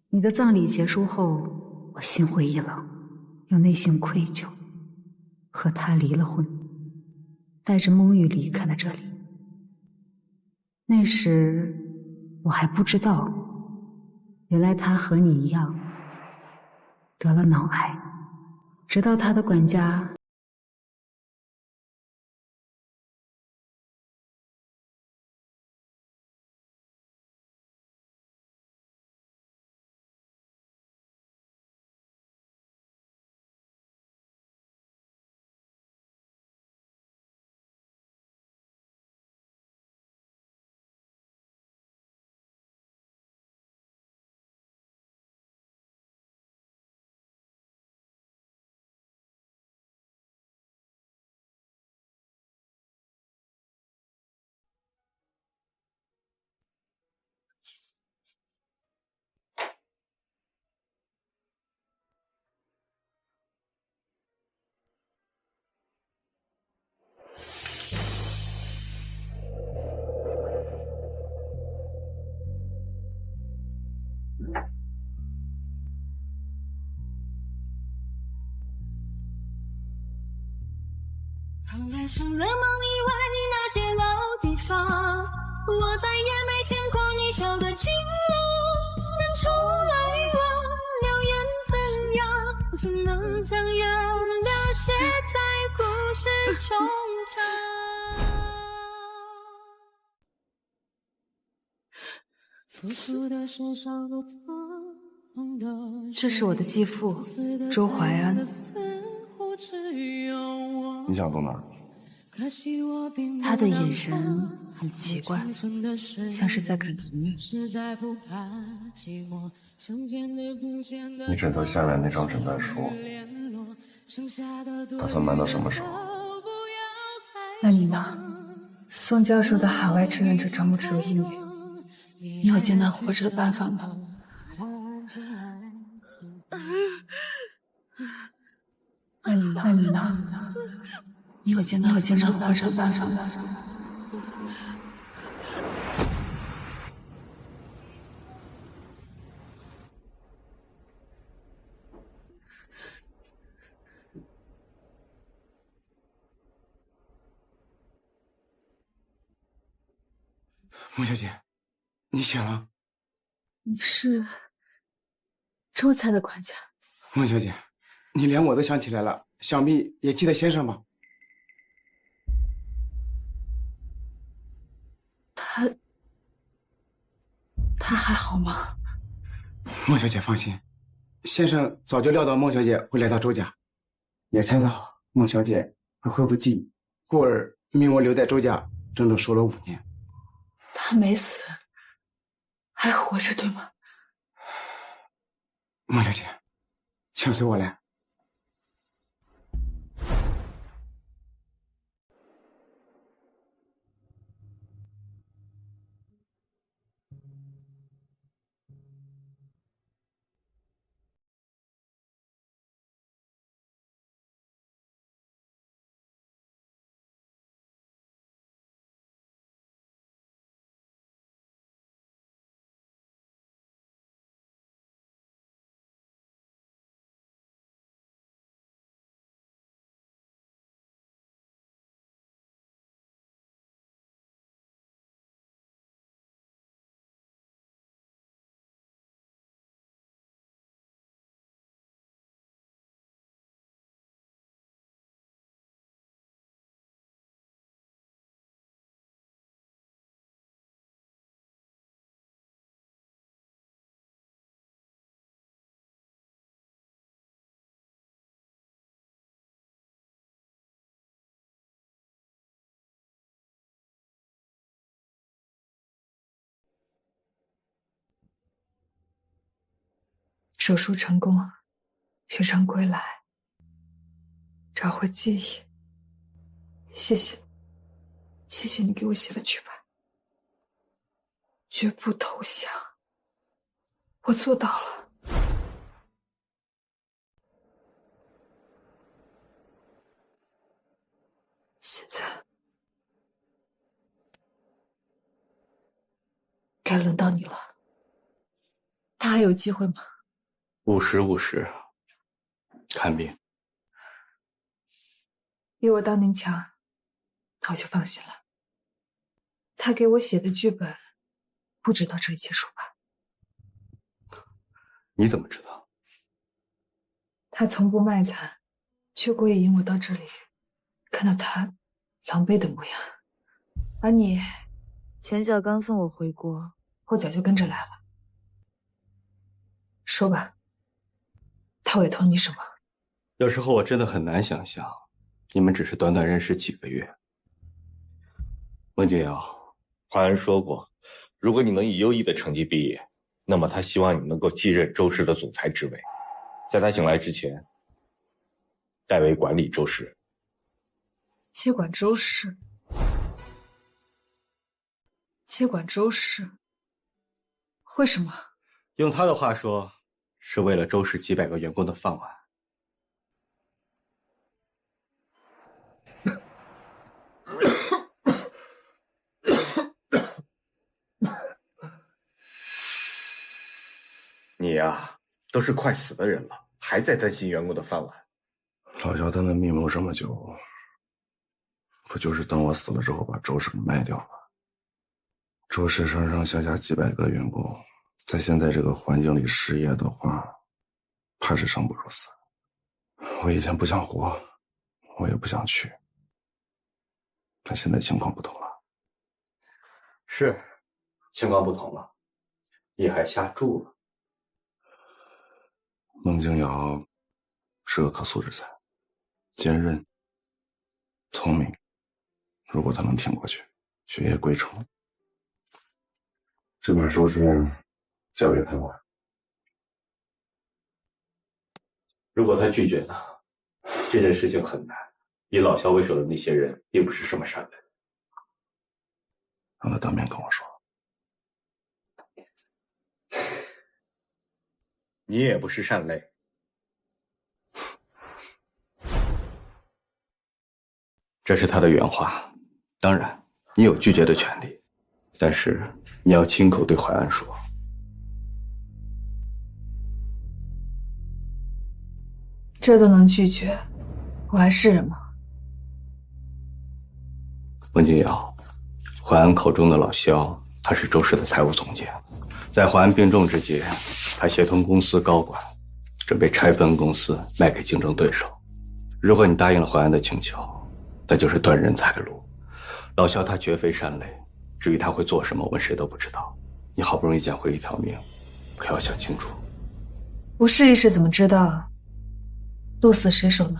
你的葬礼结束后，我心灰意冷，又内心愧疚，和他离了婚，带着梦玉离开了这里。那时我还不知道，原来他和你一样得了脑癌，直到他的管家还是在梦以外的那些老地方，我再也没见过你笑的晴朗。人潮来往，流言怎样，只能将眼泪写在故事中唱。这是我的继父周淮安。你想走哪儿？他的眼神很奇怪，像是在看图你。你枕头下面那张诊断书，打算瞒到什么时候？那你呢？宋教授的海外志愿者招募只有1名，你有艰难活着的办法吗？那你呢？你有艰难活着的办法吗？孟小姐，你醒了。你是周家的管家。孟小姐，你连我都想起来了，想必也记得先生吧？他还好吗？孟小姐放心，先生早就料到孟小姐会来到周家，也猜到孟小姐会会不记，故而命我留在周家，整整守了5年。他没死，还活着，对吗？孟小姐，请随我来。手术成功，学成归来，找回记忆。谢谢，谢谢你给我写的剧本。绝不投降，我做到了。现在，该轮到你了。他还有机会吗？50-50，看病。比我当年强，那我就放心了。他给我写的剧本，不知道这里结束吧？你怎么知道？他从不卖惨，却故意引我到这里，看到他狼狈的模样。而你，前脚刚送我回国，后脚就跟着来了。说吧，他委托你什么？有时候我真的很难想象，你们只是短短认识几个月。孟景瑶，淮安说过，如果你能以优异的成绩毕业，那么他希望你能够继任周氏的总裁之位，在他醒来之前，代为管理周氏。接管周氏？接管周氏？为什么？用他的话说，是为了周氏几百个员工的饭碗。你呀，都是快死的人了，还在担心员工的饭碗。老姚他们密谋这么久，不就是等我死了之后把周氏给卖掉吗？周氏上上下下几百个员工，在现在这个环境里失业的话，怕是生不如死。我以前不想活，我也不想去，但现在情况不同了。是，情况不同了，你还下注了。孟京瑶是个可塑之才，坚韧、聪明。如果他能挺过去，学业归程，这把收拾交给他吧。如果他拒绝呢？这件事情很难。以老肖为首的那些人，并不是什么善类。让他当面跟我说。你也不是善类。这是他的原话。当然，你有拒绝的权利，但是你要亲口对淮安说。这都能拒绝，我还是人吗？孟京瑶，淮安口中的老肖，他是周氏的财务总监。在淮安并重之际，他协同公司高管，准备拆分公司卖给竞争对手。如果你答应了淮安的请求，那就是断人财路。老肖他绝非善类，至于他会做什么，我们谁都不知道。你好不容易捡回一条命，可要想清楚。不试一试怎么知道？鹿死谁手呢？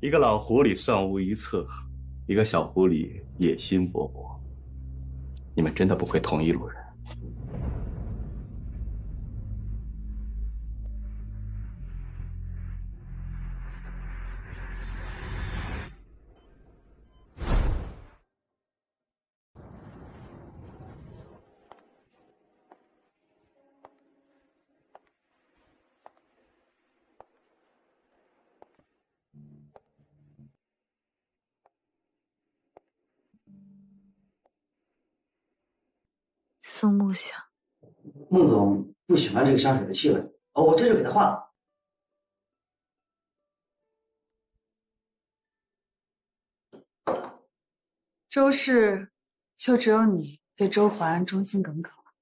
一个老狐狸算无一策，一个小狐狸野心勃勃。你们真的不会同一路人。松木香，孟总不喜欢这个香水的气味，我这就给他换了。周氏就只有你对周淮安忠心耿耿了。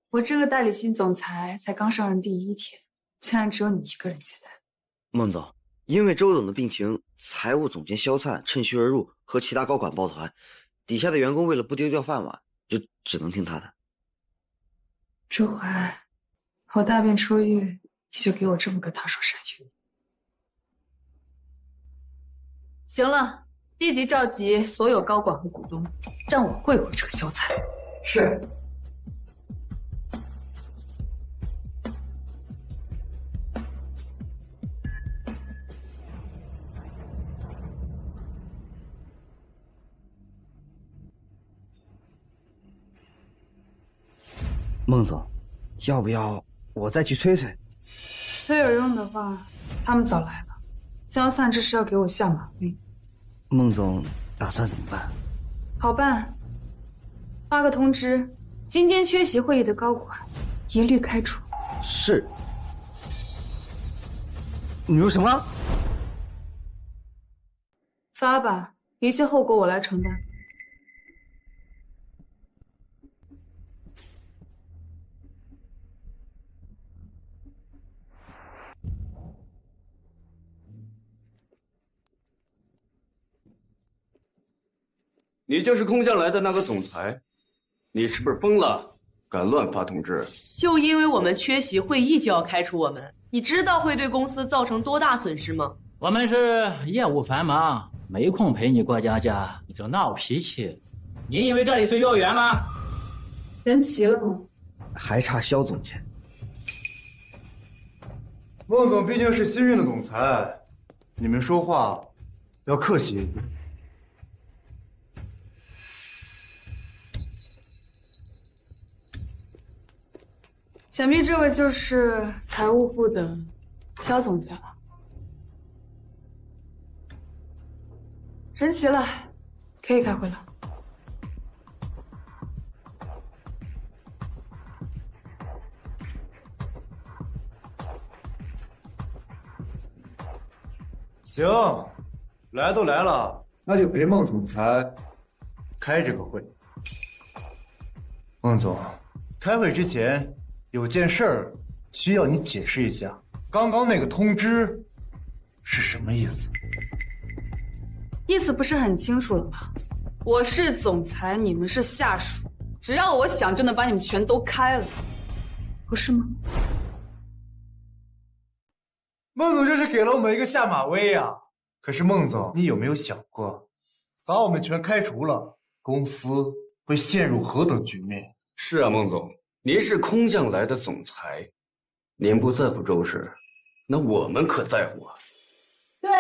我这个代理新总裁才刚上任第1天，现在只有你一个人接待。孟总，因为周总的病情，财务总监肖灿趁虚而入，和其他高管抱团，底下的员工为了不丢掉饭碗，就只能听他的。周淮安，我大病初愈，你就给我这么个烫手山芋。行了，立即召集所有高管和股东，让我会会这个肖灿。是。孟总，要不要我再去催催？催有用的话，他们早来了。肖灿这是要给我下马威。孟总打算怎么办？好办，发个通知，今天缺席会议的高管一律开除。是。你说什么？发吧，一切后果我来承担。你就是空降来的那个总裁，你是不是疯了？敢乱发通知？就因为我们缺席会议就要开除我们，你知道会对公司造成多大损失吗？我们是业务繁忙，没空陪你过家家，你就闹脾气。你以为这里是幼儿园吗？人齐了吗？还差肖总监。孟总毕竟是新任的总裁，你们说话要客气一点。想必这位就是财务部的肖总监了。人齐了，可以开会了。行，来都来了，那就陪孟总裁开这个会。孟总，开会之前有件事儿需要你解释一下，刚刚那个通知是什么意思？意思不是很清楚了吗？我是总裁，你们是下属，只要我想就能把你们全都开了，不是吗？孟总这是给了我们一个下马威呀！可是孟总，你有没有想过，把我们全开除了，公司会陷入何等局面？是啊，孟总，您是空降来的总裁，您不在乎周氏，那我们可在乎啊。对，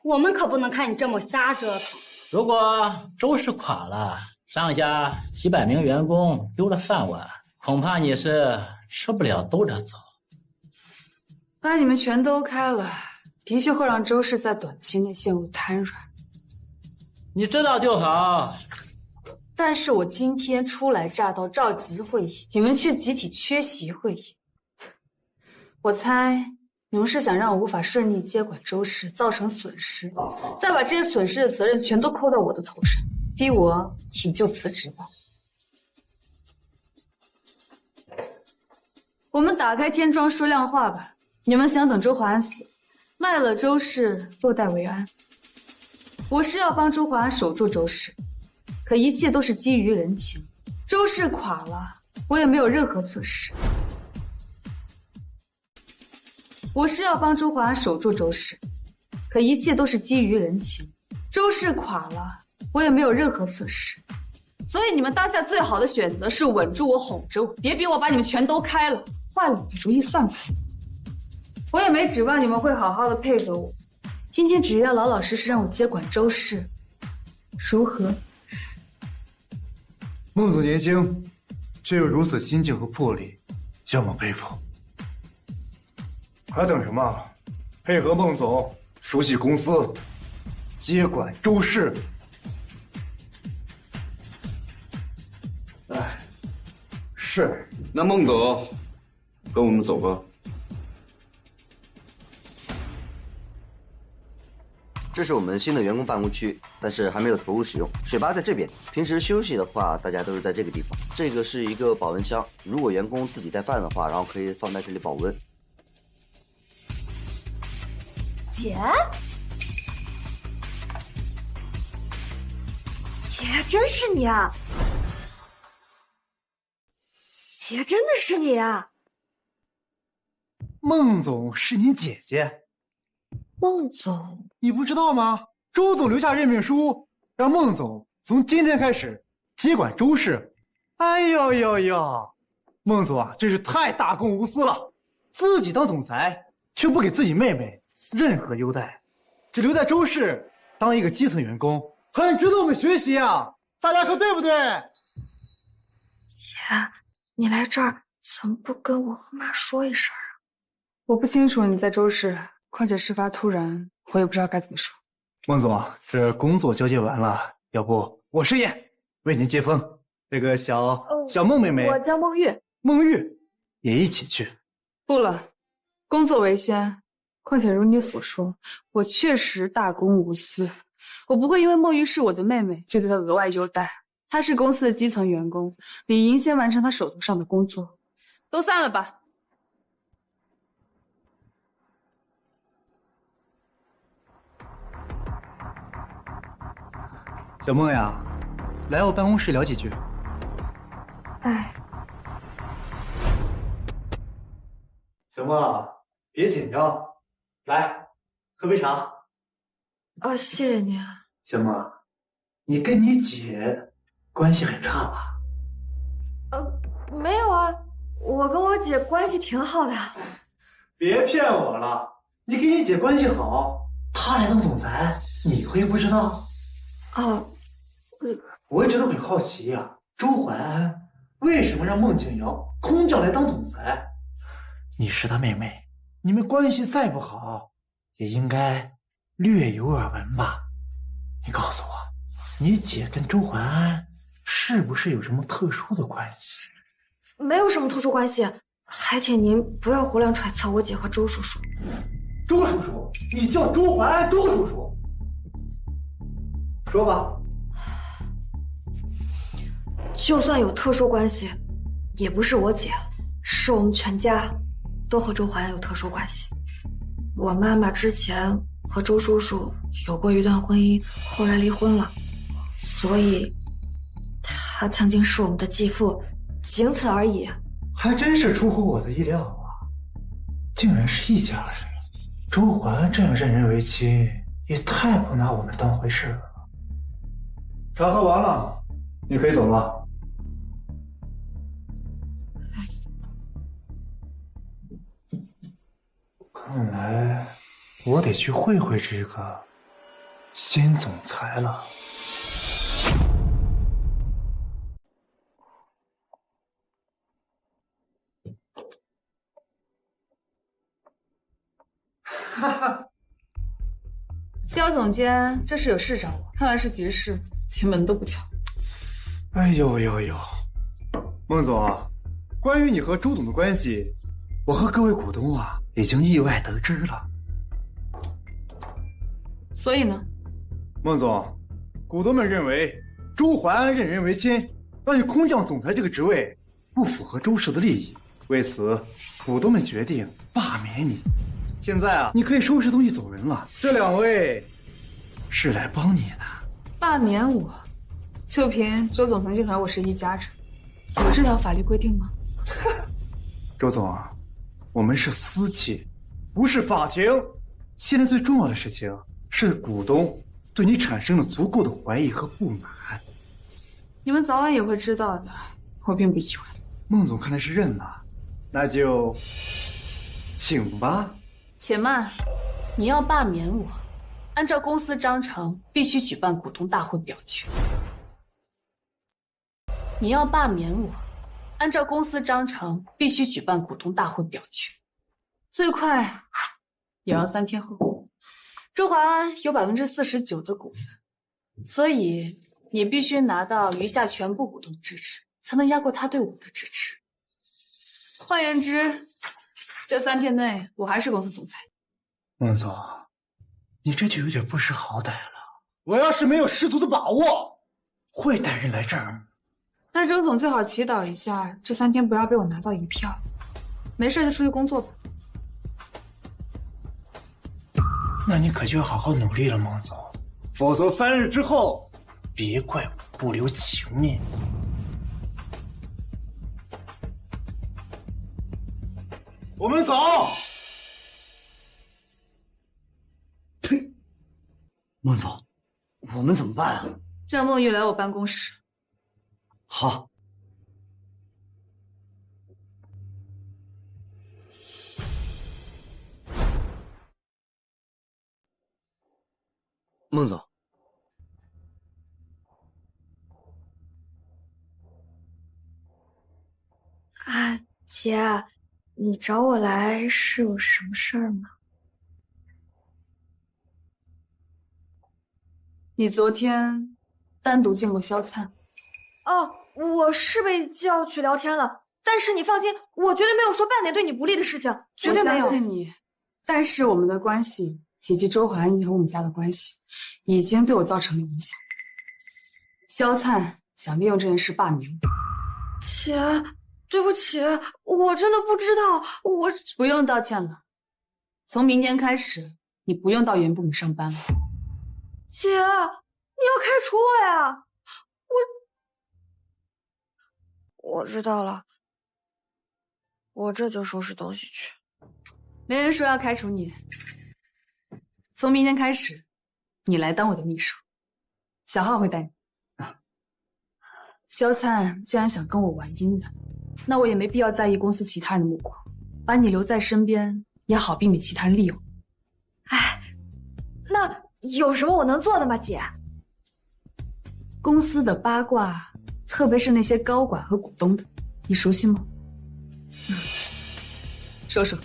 我们可不能看你这么瞎折腾。如果周氏垮了，上下几百名员工丢了饭碗，恐怕你是吃不了兜着走。把你们全都开了，的确会让周氏在短期内陷入瘫软。你知道就好。但是我今天初来乍到召集会议，你们却集体缺席会议。我猜你们是想让我无法顺利接管周氏，造成损失，再把这些损失的责任全都扣到我的头上，逼我引咎辞职吧。我们打开天窗说亮话吧。你们想等周华安死，卖了周氏，落袋为安。我是要帮周华安守住周氏，可一切都是基于人情。周氏垮了，我也没有任何损失。我是要帮周华安守住周氏，可一切都是基于人情。周氏垮了，我也没有任何损失。所以你们当下最好的选择是稳住我，哄着我，别逼我把你们全都开了。换了你的主意算吧。我也没指望你们会好好的配合我，今天只要老老实实让我接管周氏，如何？孟总年轻，却有如此心境和魄力，叫我佩服。还等什么？配合孟总，熟悉公司，接管周氏。哎，是。那孟总，跟我们走吧。这是我们新的员工办公区，但是还没有投入使用。水吧在这边，平时休息的话，大家都是在这个地方。这个是一个保温箱，如果员工自己带饭的话，然后可以放在这里保温。姐，姐，真是你啊！姐，真的是你啊！孟总是你姐姐。孟总，你不知道吗？周总留下任命书，让孟总从今天开始接管周氏。哎呦呦呦，孟总啊，真是太大公无私了，自己当总裁却不给自己妹妹任何优待，只留在周氏当一个基层员工，很值得我们学习啊！大家说对不对？姐，你来这儿怎么不跟我和妈说一声啊？我不清楚你在周氏。况且事发突然，我也不知道该怎么说。孟总，这工作交接完了，要不我试验为您接风。这个小孟妹妹，我叫孟玉，孟玉也一起去。不了，工作为先。况且如你所说，我确实大公无私，我不会因为孟玉是我的妹妹就对她额外优待。她是公司的基层员工，理应先完成她手头上的工作。都散了吧。小孟呀，来我办公室聊几句。哎，小孟，别紧张，来，喝杯茶。哦，谢谢你啊。小孟，你跟你姐关系很差吧？没有啊，我跟我姐关系挺好的。别骗我了，你跟你姐关系好，她来当总裁，你会不知道？哦，我一直都很好奇呀，周淮安为什么让孟景瑶空降来当总裁？你是她妹妹，你们关系再不好，也应该略有耳闻吧？你告诉我，你姐跟周淮安是不是有什么特殊的关系？没有什么特殊关系，还请您不要胡乱揣测我姐和周叔叔。周叔叔，你叫周淮安，周叔叔。说吧。就算有特殊关系，也不是我姐，是我们全家都和周淮安有特殊关系。我妈妈之前和周叔叔有过一段婚姻，后来离婚了，所以他曾经是我们的继父，仅此而已。还真是出乎我的意料啊，竟然是一家人。周淮安这样认人为亲，也太不拿我们当回事了。茶喝完了，你可以走了。看来我得去会会这个新总裁了。哈哈，肖总监，这是有事找我，看来是急事，连门都不敲。哎呦呦呦，孟总啊，关于你和周董的关系，我和各位股东啊已经意外得知了。所以呢？孟总，股东们认为周淮安任人唯亲，让你空降总裁这个职位不符合周氏的利益，为此，股东们决定罢免你。现在啊，你可以收拾东西走人了。这两位是来帮你的。罢免我？就凭周总曾经和我是一家人，有这条法律规定吗？周总啊，我们是私企，不是法庭。现在最重要的事情是股东对你产生了足够的怀疑和不满。你们早晚也会知道的，我并不意外。孟总看来是认了，那就请吧。且慢，你要罢免我，按照公司章程必须举办股东大会表决。你要罢免我，按照公司章程必须举办股东大会表决，最快也要3天后。周淮安有49%的股份，所以你必须拿到余下全部股东的支持，才能压过他对我的支持。换言之，这3天内我还是公司总裁。孟总，你这就有点不识好歹了。我要是没有十足的把握，会带人来这儿。那周总最好祈祷一下，这3天不要被我拿到一票。没事就出去工作吧。那你可就要好好努力了，孟总，否则3日之后，别怪我不留情面。我们走。呸！孟总，我们怎么办啊？让孟玉来我办公室。好。孟总，啊，姐，你找我来是有什么事儿吗？你昨天单独见过肖灿？哦，我是被叫去聊天了，但是你放心，我绝对没有说半点对你不利的事情，绝对没有。我相信你，但是我们的关系以及周淮安和我们家的关系，已经对我造成了影响。肖灿想利用这件事罢免我。姐，对不起，我真的不知道，我不用道歉了。从明天开始，你不用到原部门上班了。姐，你要开除我呀？我知道了，我这就收拾东西去。没人说要开除你。从明天开始，你来当我的秘书，小浩会带你。肖灿既然想跟我玩阴的，那我也没必要在意公司其他人的目光，把你留在身边也好避免其他人利用。哎，那有什么我能做的吗，姐？公司的八卦，特别是那些高管和股东的，你熟悉吗？说说。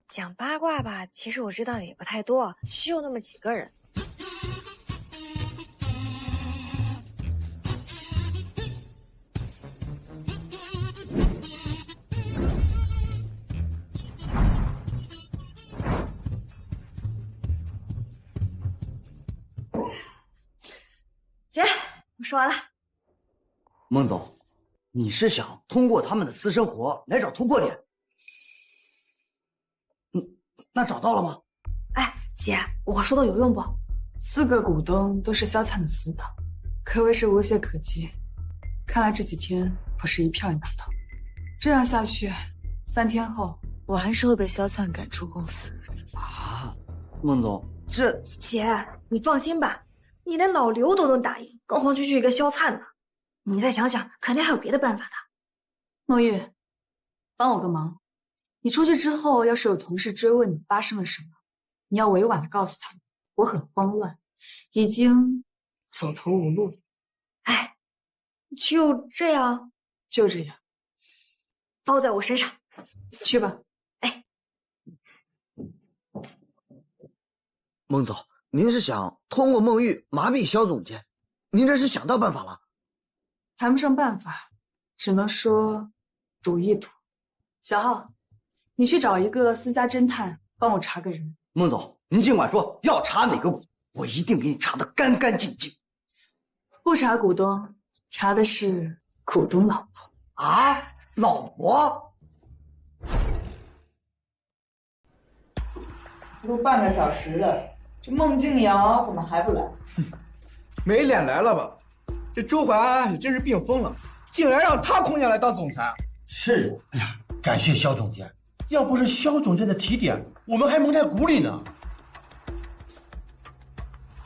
讲八卦吧，其实我知道的也不太多，就那么几个人。姐，我说完了。孟总，你是想通过他们的私生活来找突破点？那找到了吗？哎，姐，我说的有用不？4个股东都是萧灿的死党，可谓是无懈可击。看来这几天不是一票也拿到，这样下去，3天后我还是会被萧灿赶出公司。啊，孟总，这姐，你放心吧，你连老刘都能打赢，更何况区区一个萧灿呢？你再想想，肯定还有别的办法的。孟玉，帮我个忙，你出去之后，要是有同事追问你发生了什么，你要委婉的告诉他们，我很慌乱，已经走投无路了。哎，就这样，就这样，包在我身上。去吧。哎，孟总，您是想通过孟玉麻痹萧总监？您这是想到办法了？谈不上办法，只能说赌一赌。小浩，你去找一个私家侦探帮我查个人。孟总，您尽管说要查哪个股，我一定给你查得干干净净。不查股东，查的是股东老婆。啊，老婆？都半个小时了，这孟静瑶怎么还不来？没脸来了吧？这周淮安也真是病疯了，竟然让他空下来当总裁。是，哎呀，感谢萧总监，要不是萧总监的提点，我们还蒙在鼓里呢。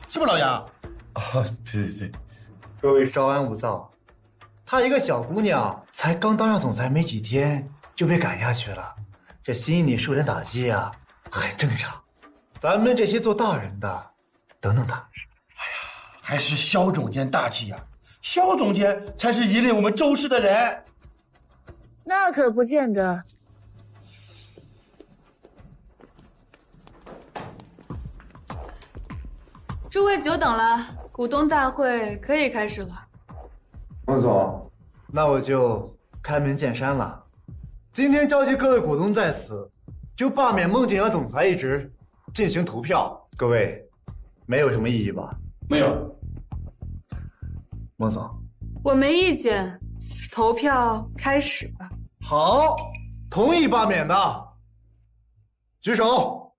是不是老杨？哦，对，各位稍安勿躁。她一个小姑娘，才刚当上总裁没几天，就被赶下去了，这心里受点打击啊，很正常。咱们这些做大人的，等等她。还是萧总监大气呀！萧总监才是引领我们周氏的人。那可不见得。诸位久等了，股东大会可以开始了。孟总，那我就开门见山了。今天召集各位股东在此，就罢免孟景阳总裁一职进行投票。各位，没有什么异议吧？没有。孟总，我没意见，投票开始吧。好，同意罢免的举手。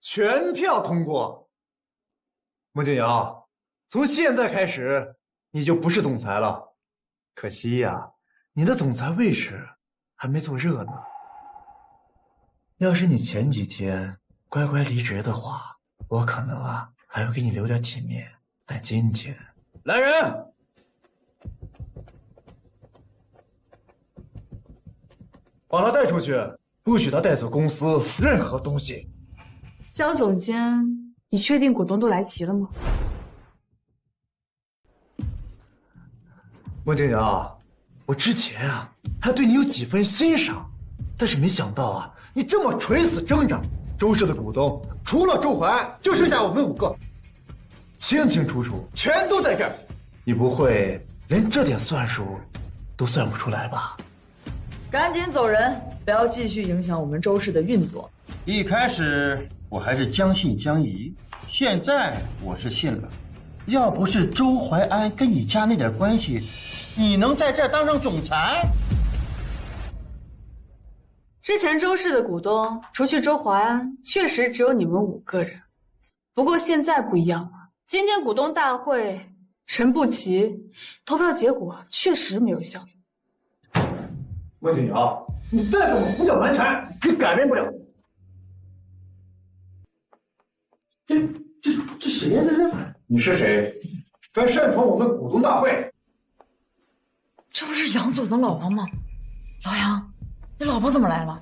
全票通过。孟景阳，从现在开始你就不是总裁了，可惜呀，你的总裁位置还没坐热呢。要是你前几天乖乖离职的话，我可能还会给你留点体面，但今天，来人，把他带出去，不许他带走公司任何东西。萧总监，你确定股东都来齐了吗？孟景阳，我之前还对你有几分欣赏，但是没想到你这么垂死挣扎。周氏的股东除了周淮安，就剩下我们5个，清清楚楚，全都在这儿。你不会连这点算术都算不出来吧？赶紧走人，不要继续影响我们周氏的运作。一开始我还是将信将疑，现在我是信了。要不是周淮安跟你家那点关系，你能在这儿当上总裁？之前周氏的股东，除去周淮安，确实只有你们5个人。不过现在不一样了，今天股东大会人不齐，投票结果确实没有效用。孟景阳，你再怎么胡搅蛮缠，也改变不了。这谁呀？这是？你是谁？敢擅闯我们股东大会？这不是杨总的老婆吗？老杨，你老婆怎么来了？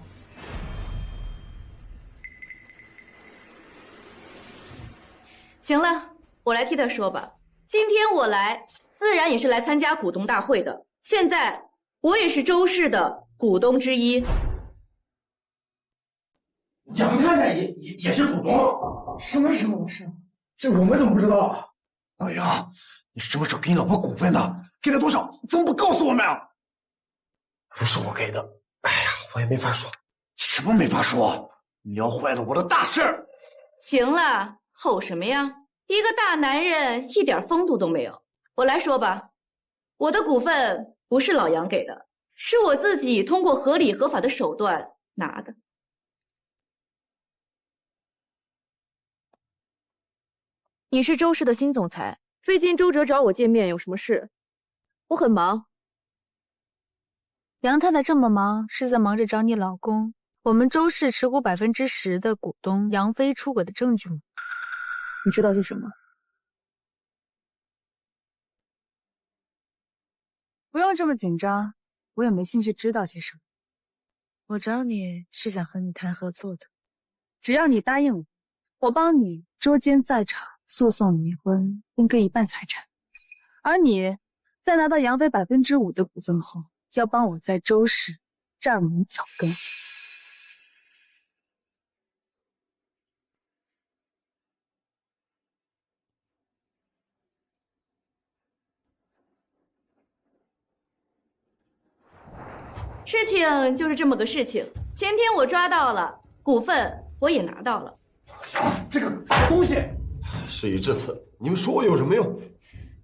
行了，我来替他说吧。今天我来，自然也是来参加股东大会的。现在我也是周氏的股东之一。杨太太也是股东？什么时候的事？这我们怎么不知道？老杨，你什么时候给你老婆股份的？给了多少？怎么不告诉我们啊？不是我给的。哎呀，我也没法说。什么没法说？你要坏了我的大事！行了，吼什么呀？一个大男人一点风度都没有。我来说吧，我的股份不是老杨给的，是我自己通过合理合法的手段拿的。你是周氏的新总裁，最近周哲找我见面，有什么事？我很忙。杨太太这么忙，是在忙着找你老公，我们周氏持股10%的股东杨飞出轨的证据吗？你知道是什么？不用这么紧张，我也没兴趣知道些什么。我找你是想和你谈合作的，只要你答应我，我帮你周监在场诉讼离婚，分割一半财产，而你在拿到杨飞5%的股份后，要帮我在周氏站稳脚跟。事情就是这么个事情，前天我抓到了，股份我也拿到了。这个东西，事已至此，你们说我有什么用？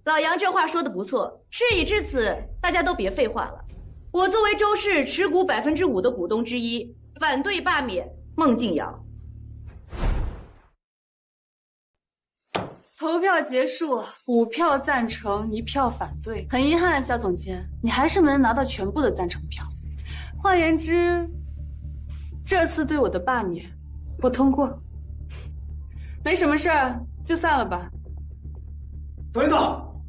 老杨这话说的不错，事已至此，大家都别废话了。我作为周氏持股5%的股东之一，反对罢免孟静瑶。投票结束，5票赞成，1票反对。很遗憾，肖总监，你还是没能拿到全部的赞成票。换言之，这次对我的罢免不通过。没什么事儿，就散了吧。等等，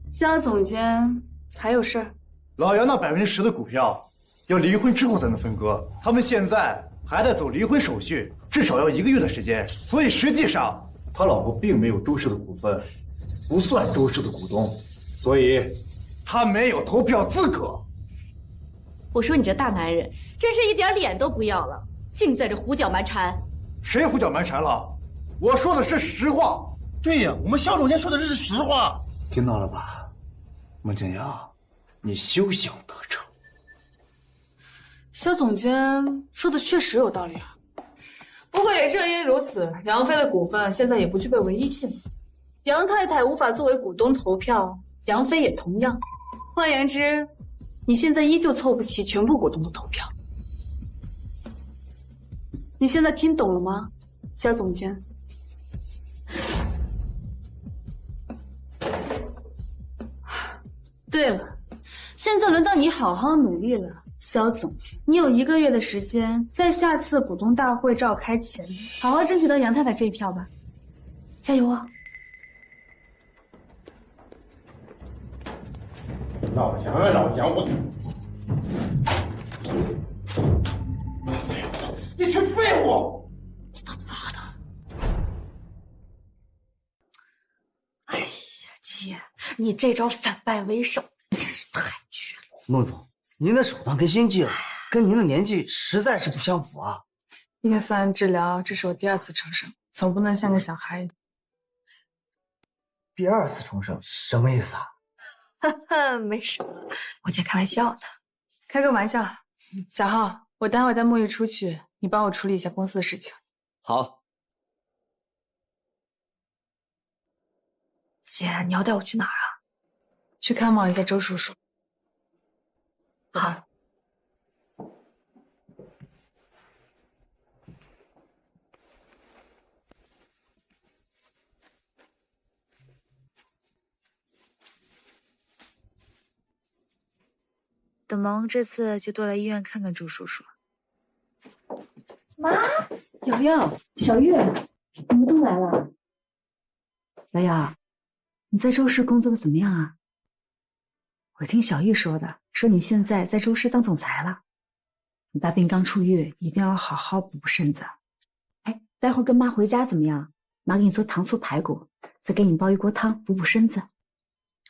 肖总监还有事儿？老杨那10%的股票要离婚之后才能分割，他们现在还在走离婚手续，至少要1个月的时间。所以实际上，他老婆并没有周氏的股份，不算周氏的股东，所以他没有投票资格。我说你这大男人，真是一点脸都不要了，净在这胡搅蛮缠。谁胡搅蛮缠了？我说的是实话。对呀，我们肖总监说的这是实话。听到了吧，孟静瑶，你休想得逞。肖总监说的确实有道理啊。不过也正因如此，杨飞的股份现在也不具备唯一性。杨太太无法作为股东投票，杨飞也同样。换言之，你现在依旧凑不齐全部股东的投票。你现在听懂了吗，肖总监？对了，现在轮到你好好努力了，肖总监。你有1个月的时间，在下次股东大会召开前，好好争取到杨太太这一票吧，加油啊！老杨啊，老杨，我你群废物！你他妈的！哎呀，姐，你这招反败为胜真是太绝了。孟总，您的手段跟心计跟您的年纪实在是不相符啊。叶酸治疗，这是我第2次重生，总不能像个小孩子。第2次重生什么意思啊？哈哈，没什么，我姐开玩笑的。开个玩笑。小浩，我待会带沐浴出去，你帮我处理一下公司的事情。好。姐，你要带我去哪儿啊？去看望一下周叔叔。好。等忙这次就多来医院看看周叔叔。妈，瑶瑶、小月，你们都来了。瑶瑶，你在周氏工作的怎么样啊？我听小玉说的，说你现在在周氏当总裁了。你大病刚出狱，一定要好好补补身子。哎，待会儿跟妈回家怎么样？妈给你做糖醋排骨，再给你煲一锅汤补补身子。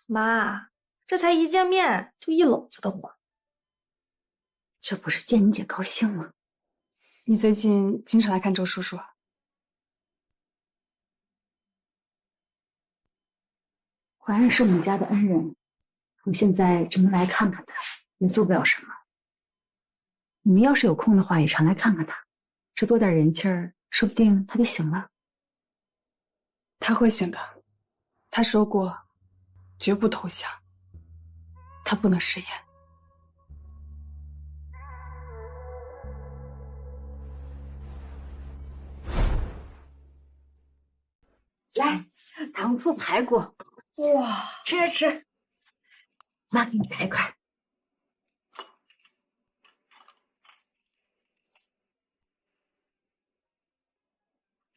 妈，这才一见面就一篓子的活。这不是见你姐高兴吗？你最近经常来看周叔叔啊？怀然是我们家的恩人，我现在只能来看看他，也做不了什么。你们要是有空的话，也常来看看他，这多点人气儿说不定他就醒了。他会醒的，他说过，绝不投降，他不能食言。来，糖醋排骨，哇，吃吃，妈给你夹一块。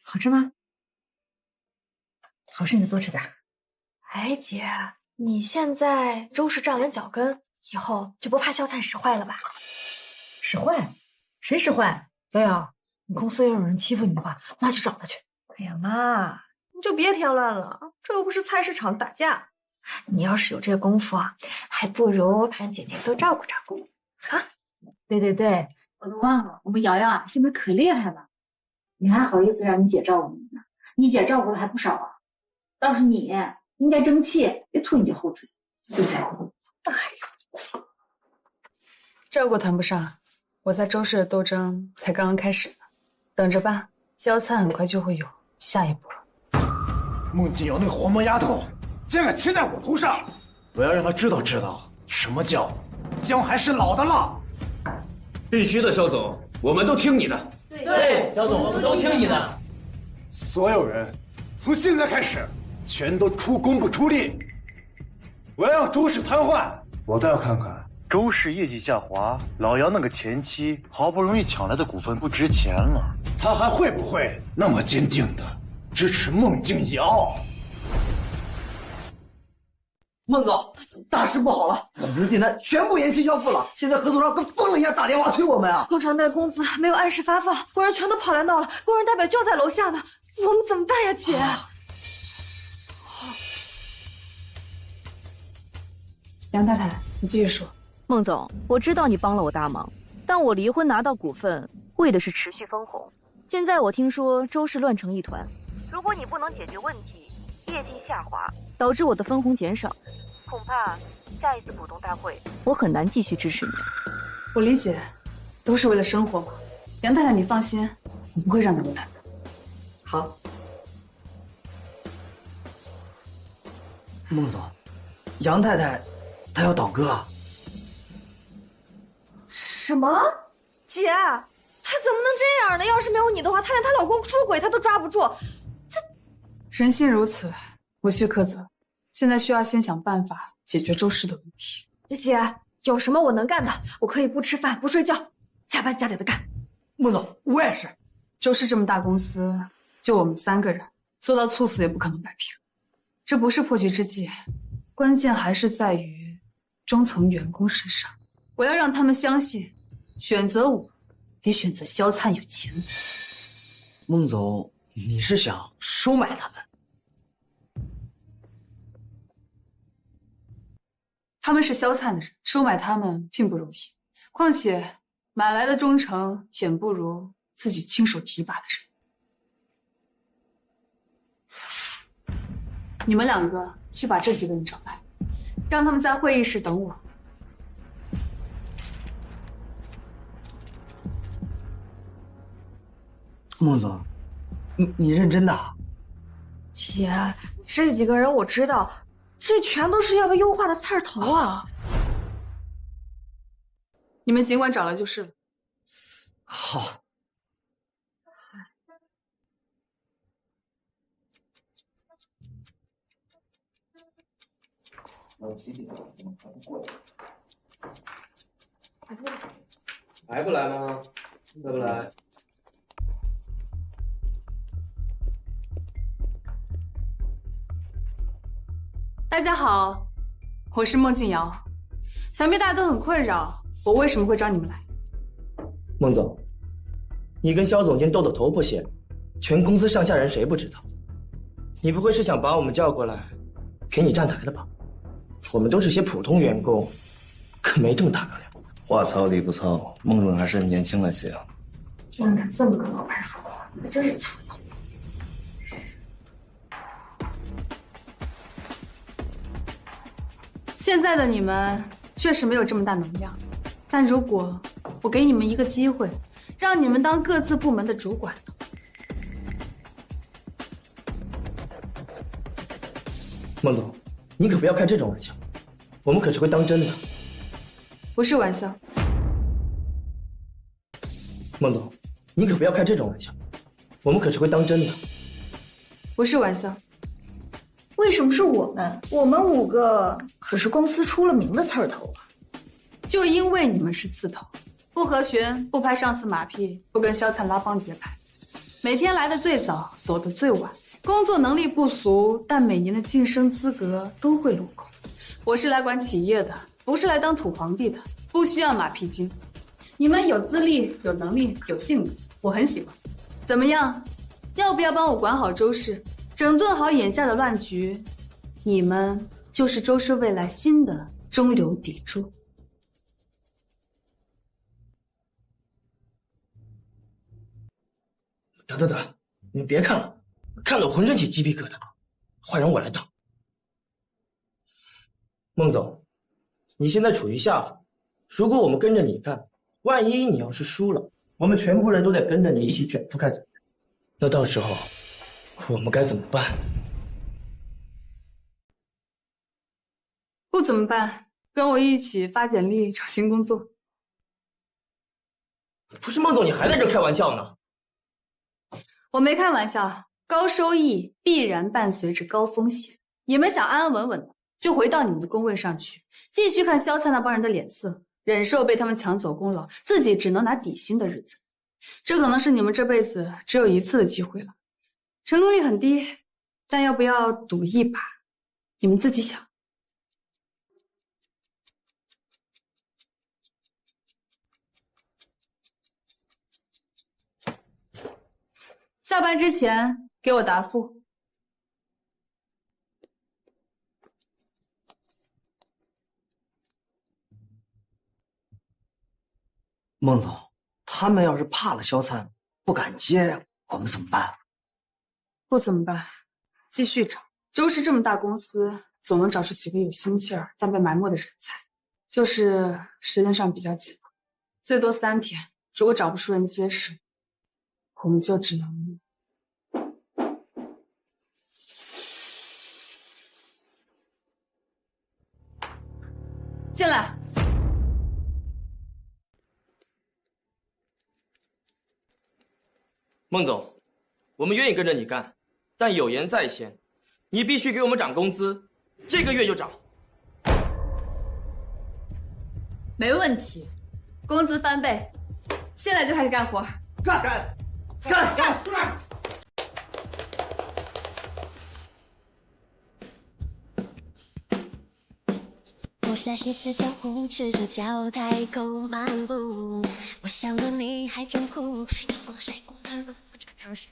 好吃吗？好吃你就多吃点。哎，姐，你现在周氏站稳脚跟，以后就不怕萧灿使坏了吧？使坏？谁使坏？瑶瑶，你公司要有人欺负你的话，妈去找他去。哎呀，妈，你就别添乱了，这又不是菜市场打架。你要是有这功夫啊，还不如让姐姐多照顾照顾啊。对对对，我都忘了，我们瑶瑶啊，现在可厉害了。你还好意思让你姐照顾你呢？你姐照顾的还不少啊。倒是你应该争气，别拖你姐后腿，对不对？哎呦，这个谈不上，我在周氏的斗争才刚刚开始呢，等着吧，萧灿很快就会有下一步了。孟锦瑶那个黄毛丫头，竟敢骑在我头上！我要让她知道什么叫姜还是老的辣。必须的，萧总，我们都听你的。对，萧总，我们都听你的。所有人，从现在开始，全都出工不出力。我要让周氏瘫痪。我倒要看看周氏业绩下滑，老杨那个前妻好不容易抢来的股份不值钱了，他还会不会那么坚定的支持孟静瑶？孟总，大事不好了，我们的订单全部延期交付了，现在合作商跟疯了一样打电话催我们啊！工厂内工资没有按时发放，工人全都跑来闹了，工人代表就在楼下呢，我们怎么办呀，姐？杨太太，你继续说。孟总，我知道你帮了我大忙，但我离婚拿到股份，为的是持续分红。现在我听说周氏乱成一团，如果你不能解决问题，业绩下滑，导致我的分红减少，恐怕下一次股东大会我很难继续支持你。我理解，都是为了生活嘛。杨太太，你放心，我不会让你为难的。好，孟总，杨太太她要倒戈啊！什么？姐，她怎么能这样呢？要是没有你的话，她连她老公出轨她都抓不住。人心如此，无需苛责。现在需要先想办法解决周氏的问题。姐，有什么我能干的？我可以不吃饭不睡觉，加班加点的干。孟总，我也是。周氏这么大公司，就我们3个人，做到猝死也不可能摆平。这不是破局之计，关键还是在于中层员工身上。我要让他们相信，选择我，比选择萧灿有钱。孟总，你是想收买他们？他们是萧灿的人，收买他们并不容易。况且买来的忠诚远不如自己亲手提拔的人。你们2个去把这几个人找来，让他们在会议室等我。孟总，你认真的？姐，这几个人我知道，这全都是要被优化的刺儿头啊！你们尽管找来就是了。好。还不来吗？来不来？大家好，我是孟静瑶。想必大家都很困扰，我为什么会找你们来？孟总，你跟肖总监斗得头破血流，全公司上下人谁不知道？你不会是想把我们叫过来，给你站台的吧？我们都是些普通员工，可没这么大个量。话糙理不糙，孟总还是年轻了些。居然敢这么跟老板说话，你真是粗口。现在的你们确实没有这么大能量，但如果我给你们一个机会，让你们当各自部门的主管，孟总，你可不要开这种玩笑，我们可是会当真的。不是玩笑。孟总，你可不要开这种玩笑，我们可是会当真的。不是玩笑。为什么是我们？我们5个可是公司出了名的刺头啊！就因为你们是刺头，不合群，不拍上司马屁，不跟肖灿拉帮结派，每天来的最早，走的最晚，工作能力不俗，但每年的晋升资格都会落空。我是来管企业的，不是来当土皇帝的，不需要马屁精。你们有资历、有能力、有性格，我很喜欢。怎么样？要不要帮我管好周氏，整顿好眼下的乱局？你们就是周氏未来新的中流砥柱。得，你别看了，看得我浑身起鸡皮疙瘩。坏人我来当。孟总，你现在处于下风，如果我们跟着你干，万一你要是输了，我们全部人都得跟着你一起卷铺盖怎么样？那到时候我们该怎么办？不怎么办？跟我一起发简历找新工作。不是孟总，你还在这开玩笑呢？我没开玩笑，高收益必然伴随着高风险。你们想安安稳稳的，就回到你们的工位上去，继续看肖灿那帮人的脸色，忍受被他们抢走功劳，自己只能拿底薪的日子。这可能是你们这辈子只有一次的机会了，成功率很低，但要不要赌一把，你们自己想。下班之前给我答复。孟总，他们要是怕了肖灿，不敢接，我们怎么办？不怎么办？继续找。周氏这么大公司，总能找出几个有心气儿但被埋没的人才，就是时间上比较紧了，最多3天。如果找不出人接手，我们就只能……进来。孟总，我们愿意跟着你干，但有言在先，你必须给我们涨工资，这个月就涨。没问题，工资翻倍，现在就开始干活。干！我下鞋子脚步，赤着脚抬头漫步，我想问你还真酷，阳光晒过了不真实。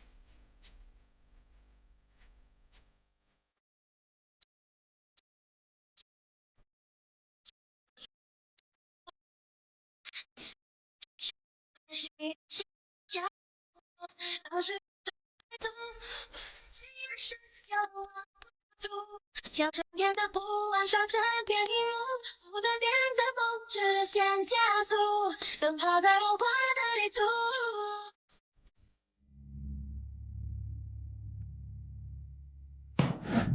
小春天的不安上整片荧幕，我的脸在风直线加速，奔跑在我画的地图。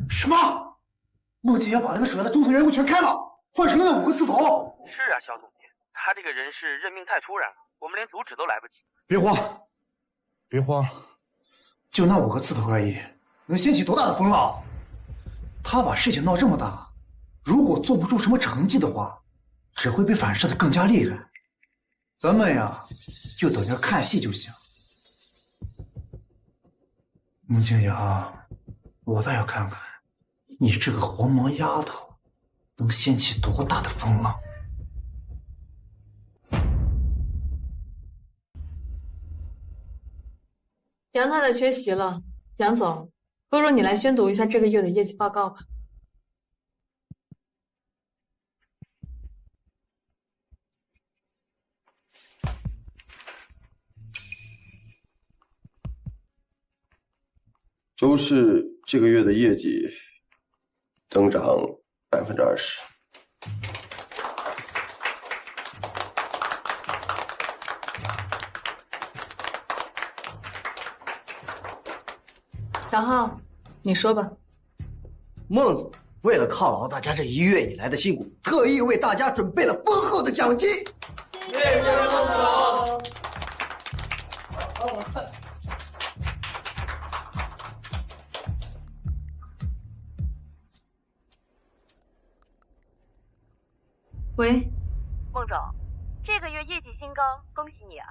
什么？孟姐要把咱们手下的中层员工全开了，换成了那5个刺头。是啊，肖总监，他这个人事任命太突然了，我们连阻止都来不及。别慌，就那5个刺头而已，能掀起多大的风浪？他把事情闹这么大，如果做不出什么成绩的话，只会被反噬的更加厉害。咱们呀，就等着看戏就行。孟清扬，我倒要看看你这个黄毛丫头能掀起多大的风浪。杨太太缺席了，杨总，不如你来宣读一下这个月的业绩报告吧。周氏这个月的业绩增长20%。小浩，你说吧。孟总，为了犒劳大家这1月以来的辛苦，特意为大家准备了丰厚的奖金。谢谢孟总。喂，孟总，这个月业绩新高，恭喜你啊！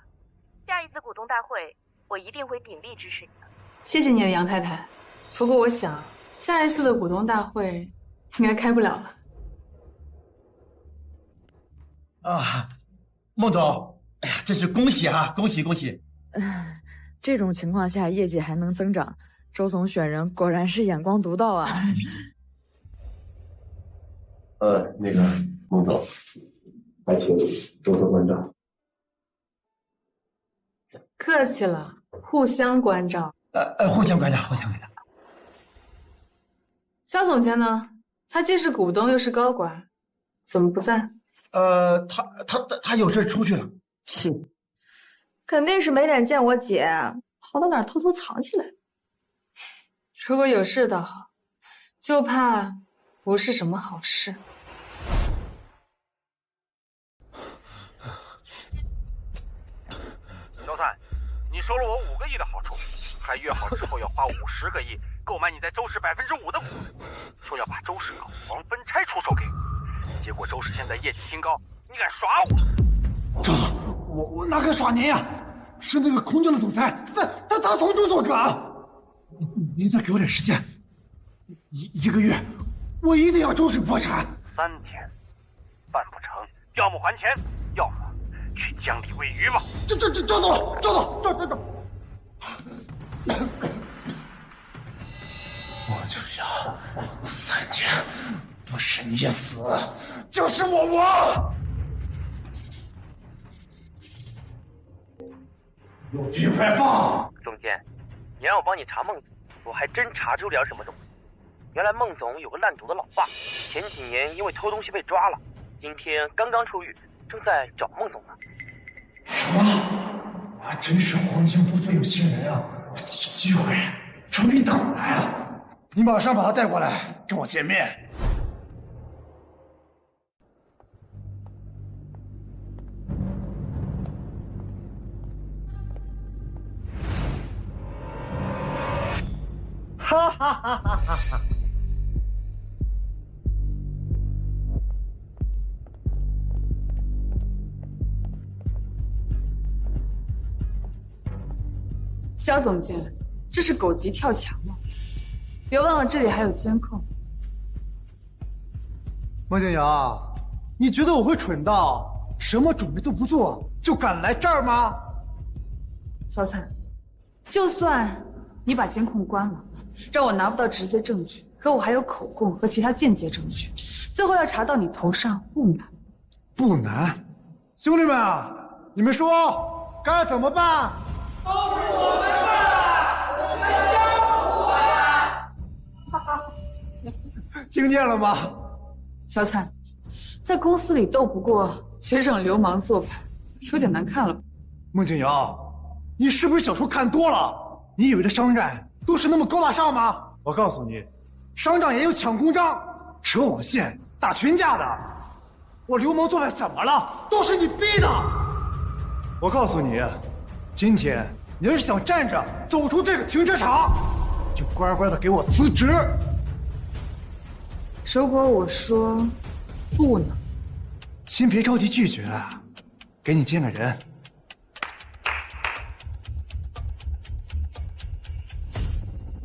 下一次股东大会，我一定会鼎力支持你的。谢谢你的杨太太。不过我想，下一次的股东大会应该开不了了。啊，孟总，哎呀，真是恭喜啊，恭喜恭喜！这种情况下业绩还能增长，周总选人果然是眼光独到啊。那个孟总，还请多多关照。客气了，互相关照。互相关照，互相关照。肖总监呢？他既是股东又是高管，怎么不在？他有事出去了。切，肯定是没脸见我姐，跑到哪儿偷偷藏起来。如果有事倒好，就怕不是什么好事。周灿，你收了我5个亿的好处，还约好之后要花50个亿购买你在周氏5%的股份，说要把周氏搞黄分拆出售给你。结果周氏现在业绩新高，你敢耍我？周总，我哪敢耍您呀？是那个空降的总裁，他从中作梗。您再给我点时间，一个月，我一定要周氏破产。3天，办不成，要么还钱，要么去江里喂鱼吧。周总。我就要3天，不是你死，就是我亡。有句快放！总监，你让我帮你查孟总，我还真查出点什么东西。原来孟总有个烂赌的老爸，前几年因为偷东西被抓了，今天刚刚出狱，正在找孟总呢。什么？我还真是皇天不负有心人啊！机会终于等来了。你马上把他带过来，跟我见面。哈哈哈哈哈哈！肖总监，这是狗急跳墙吗？别忘了这里还有监控。孟静瑶，你觉得我会蠢到什么准备都不做就敢来这儿吗？小灿，就算你把监控关了，让我拿不到直接证据，可我还有口供和其他间接证据，最后要查到你头上不难。不难，兄弟们啊，你们说该怎么办？都是我们的，我们交出来！听见了吗？小灿，在公司里斗不过学长流氓做派，有点难看了。孟静瑶，你是不是小说看多了？你以为的商战都是那么高大上吗？我告诉你，商战也有抢公章、扯网线、打群架的。我流氓做派怎么了？都是你逼的。我告诉你，今天你要是想站着走出这个停车场，就乖乖的给我辞职。如果我说不呢？先别着急拒绝，给你见个人。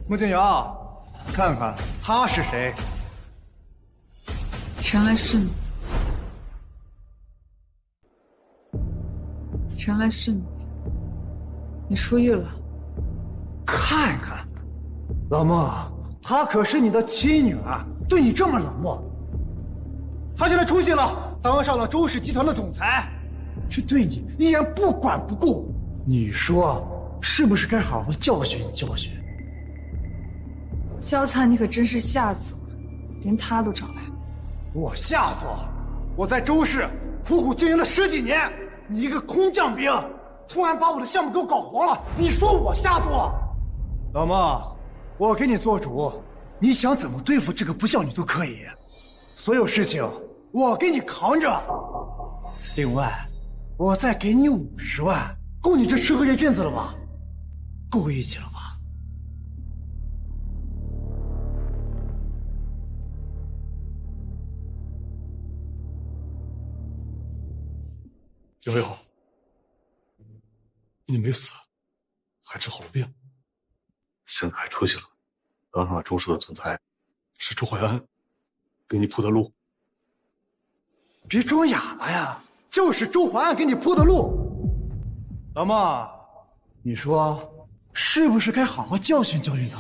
孟静瑶，看看他是谁？原来是你，原来是你，你出狱了。看看，老孟，她可是你的亲女儿，对你这么冷漠。她现在出息了，当上了周氏集团的总裁，却对你依然不管不顾。你说是不是该好好教训教训？萧灿，你可真是下作了，连他都找来了。我下作？我在周氏苦苦经营了10几年，你一个空降兵，突然把我的项目给我搞黄了，你说我下作？老孟，我给你做主，你想怎么对付这个不孝女都可以，所有事情我给你扛着。另外，我再给你50万，够你这吃喝这卷子了吧？够义气了吧？瑶瑶，你没死，还治好了病，现在还出息了。当上周氏的总裁，是周怀安给你铺的路。别装哑了呀！就是周淮安给你铺的路。老孟，你说是不是该好好教训教训他？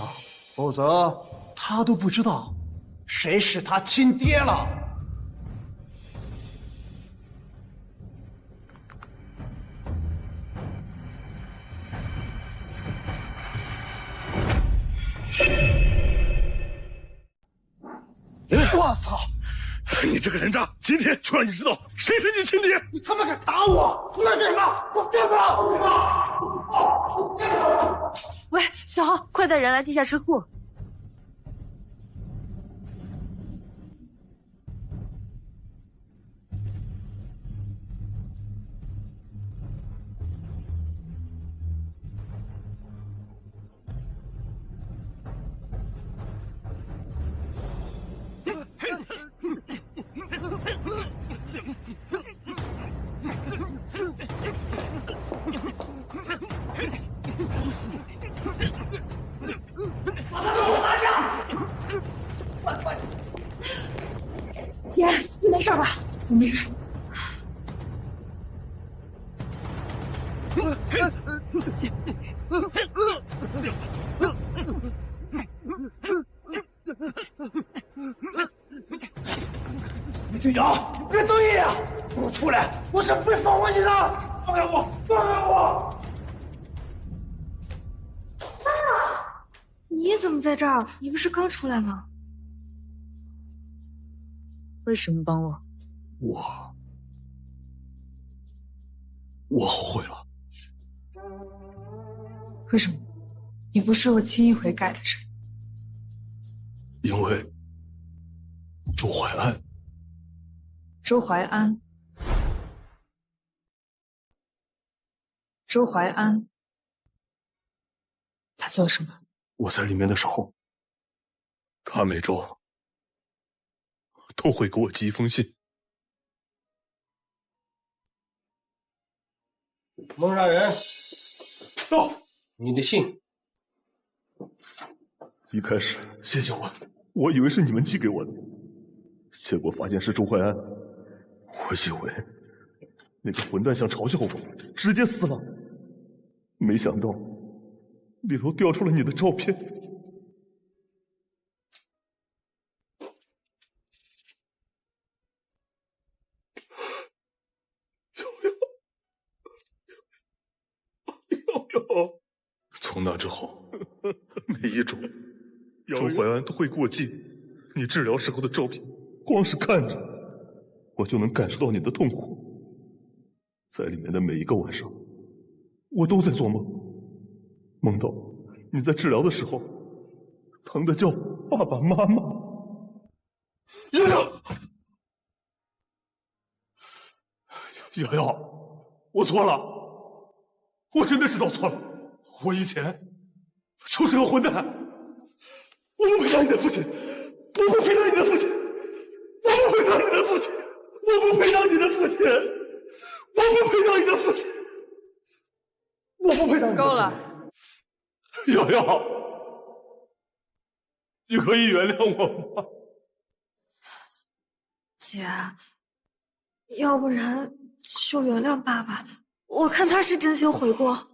否则他都不知道谁是他亲爹了。我操！你这个人渣！今天就让你知道谁是你亲爹！你他妈敢打我！出来干什么？我干他！喂，小豪，快带人来地下车库。姐，你没事吧？我没事。李静瑶，你别得意啊！给我出来！我是不会放过你的！放开我！放开我！妈，你怎么在这儿？你不是刚出来吗？为什么帮我？我后悔了。为什么？你不是我轻易悔改的人。因为周淮安。周淮安。周淮安。他做了什么？我在里面的时候，他每周都会给我寄一封信。孟大人，到，你的信。一开始谢谢我以为是你们寄给我的，结果发现是周淮安，我以为那个混蛋想嘲笑我，直接撕了，没想到里头掉出了你的照片。从那之后，每一周，周淮安都会给我寄你治疗时候的照片。光是看着，我就能感受到你的痛苦。在里面的每一个晚上，我都在做梦，梦到你在治疗的时候，疼得叫爸爸妈妈。瑶瑶，瑶瑶，我错了，我真的知道错了。我以前就是个混蛋，我不配当你的父亲，我不配当你的父亲，我不配当你的父亲，我不配当你的父亲，我不配当你的父亲，我不配当你的父亲。够了，瑶瑶，你可以原谅我吗？姐，要不然就原谅爸爸，我看他是真心悔过。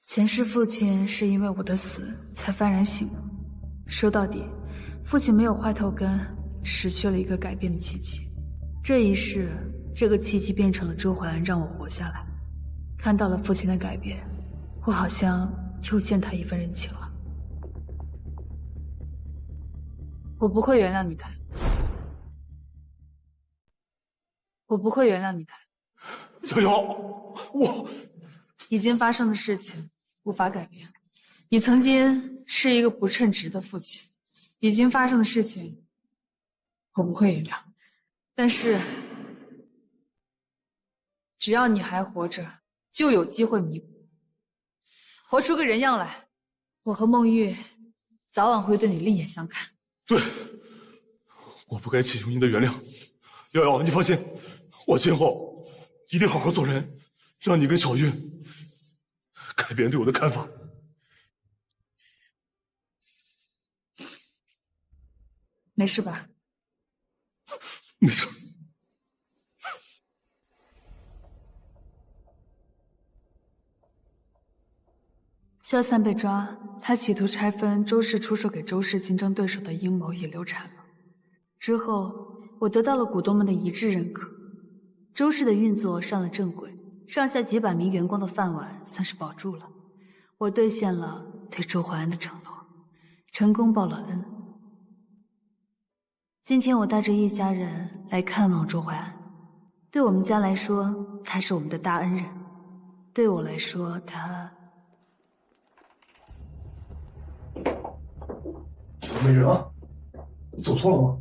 前世父亲是因为我的死才幡然醒悟，说到底，父亲没有坏透根，只是缺了一个改变的契机。这一世，这个契机变成了周淮安让我活下来。看到了父亲的改变，我好像又欠他一份人情了。我不会原谅你的，我不会原谅你的。小瑶，我已经发生的事情无法改变，你曾经是一个不称职的父亲，已经发生的事情，我不会原谅。但是，只要你还活着，就有机会弥补，活出个人样来。我和孟玉早晚会对你另眼相看。对，我不该祈求您的原谅。瑶瑶，你放心，我今后一定好好做人，让你跟小玉改变对我的看法。没事吧？没事。萧三被抓，他企图拆分周氏出售给周氏竞争对手的阴谋也流产了。之后，我得到了股东们的一致认可，周氏的运作上了正轨，上下几百名员工的饭碗算是保住了。我兑现了对周淮安的承诺，成功报了恩。今天我带着一家人来看望周淮安，对我们家来说，他是我们的大恩人；对我来说，他……没人啊？走错了吗？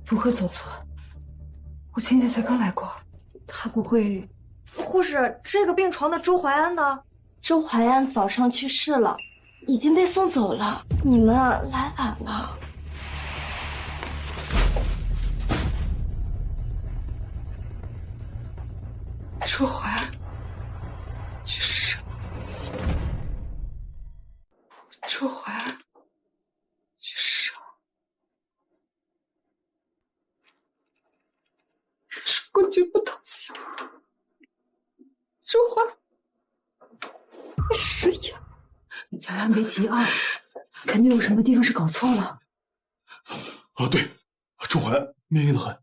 不会走错，我今天才刚来过。他不会……护士，这个病床的周淮安呢？周淮安早上去世了，已经被送走了。你们来晚了。周淮安去世了。周淮安去世了。如果你不投降，周淮安食言。瑶瑶，别急啊，肯定有什么地方是搞错了。啊，对，周淮安命硬得很，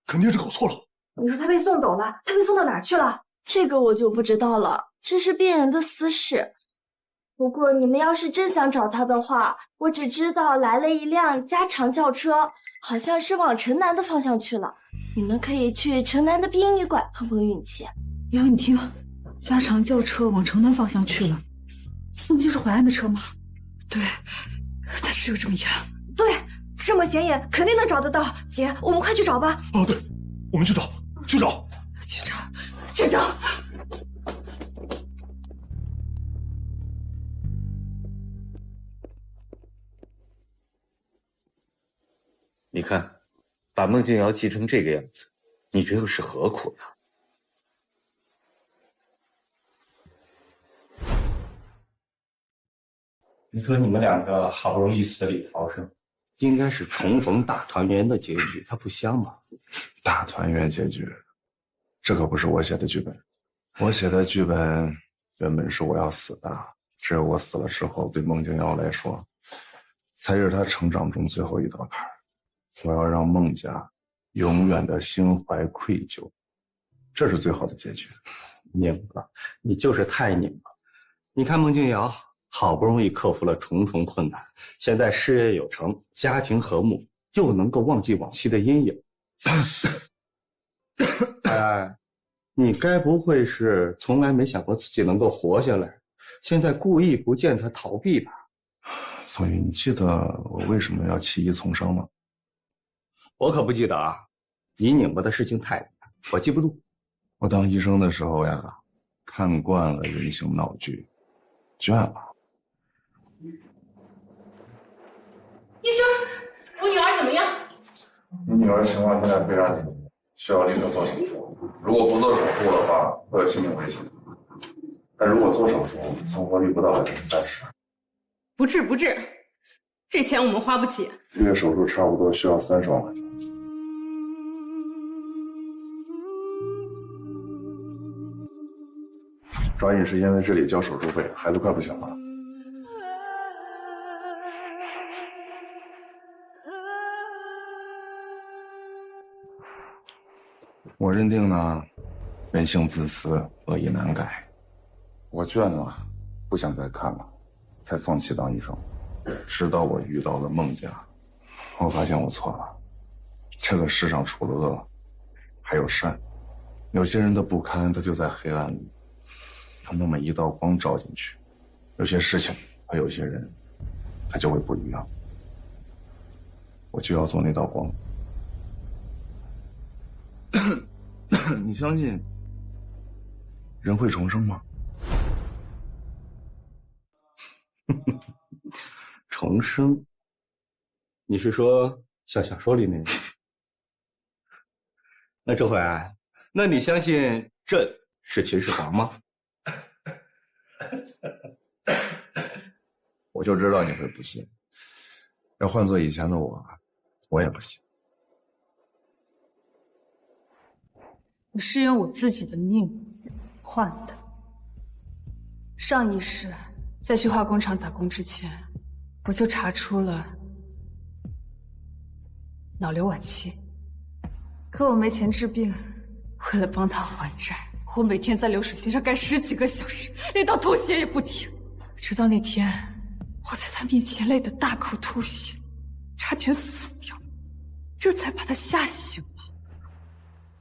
肯定是搞错了。你说他被送走了，他被送到哪儿去了？这个我就不知道了，这是病人的私事。不过你们要是真想找他的话，我只知道来了一辆加长轿车，好像是往城南的方向去了。你们可以去城南的殡仪馆碰碰运气。瑶瑶，你听，加长轿车往城南方向去了，那不就是淮安的车吗？对，他是有这么一辆。对，这么显眼，肯定能找得到。姐，我们快去找吧。哦，对，我们去找，去找，去找，去找。你看，把孟静瑶气成这个样子，你这又是何苦呢？你说你们两个好不容易死里逃生，应该是重逢大团圆的结局，它不香吗？大团圆结局，这可不是我写的剧本。我写的剧本原本是我要死的，只有我死了之后，对孟静瑶来说，才是她成长中最后一道坎儿。我要让孟家永远的心怀愧疚，这是最好的结局。拧了，你就是太拧了。你看孟静瑶好不容易克服了重重困难，现在事业有成，家庭和睦，又能够忘记往昔的阴影。哎，你该不会是从来没想过自己能够活下来，现在故意不见他逃避吧？宋宇，你记得我为什么要弃医从商吗？我可不记得啊，你拧巴的事情太多，我记不住。我当医生的时候呀，看惯了人性闹剧，倦了。医生，我女儿怎么样？你女儿情况现在非常紧急，需要立刻做手术。如果不做手术的话，会有性命危险。但如果做手术，存活率不到30%。不治，这钱我们花不起。这个手术差不多需要30万块钱。抓紧时间在这里交手术费，孩子快不行了。我认定呢，人性自私，恶意难改。我倦了，不想再看了，才放弃当医生。直到我遇到了孟家，我发现我错了。这个世上除了恶，还有善。有些人的不堪，他就在黑暗里。他那么一道光照进去，有些事情和有些人，他就会不一样。我就要做那道光。你相信人会重生吗？重生？你是说像小说里那样？那周淮安，那你相信朕是秦始皇吗？我就知道你会不信。要换做以前的我，我也不信。我是用我自己的命换的。上一世在去化工厂打工之前，我就查出了脑瘤晚期，可我没钱治病，为了帮他还债，我每天在流水线上干10几个小时，累到吐血也不停。直到那天，我在他面前累得大口吐血，差点死掉，这才把他吓醒了。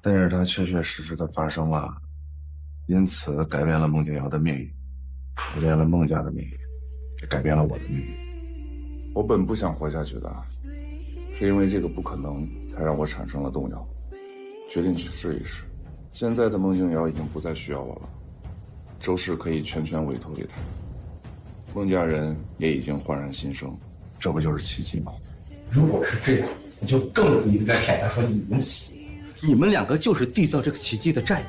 但是它确确实实的发生了，因此改变了孟景瑶的命运，改变了孟家的命运，也改变了我的命运。我本不想活下去的，是因为这个不可能，才让我产生了动摇，决定去试一试。现在的孟景瑶已经不再需要我了，周氏可以全权委托给他，孟家人也已经焕然新生，这不就是奇迹吗？如果是这样，你就更不应该害他和你们死。你们2个就是缔造这个奇迹的战友。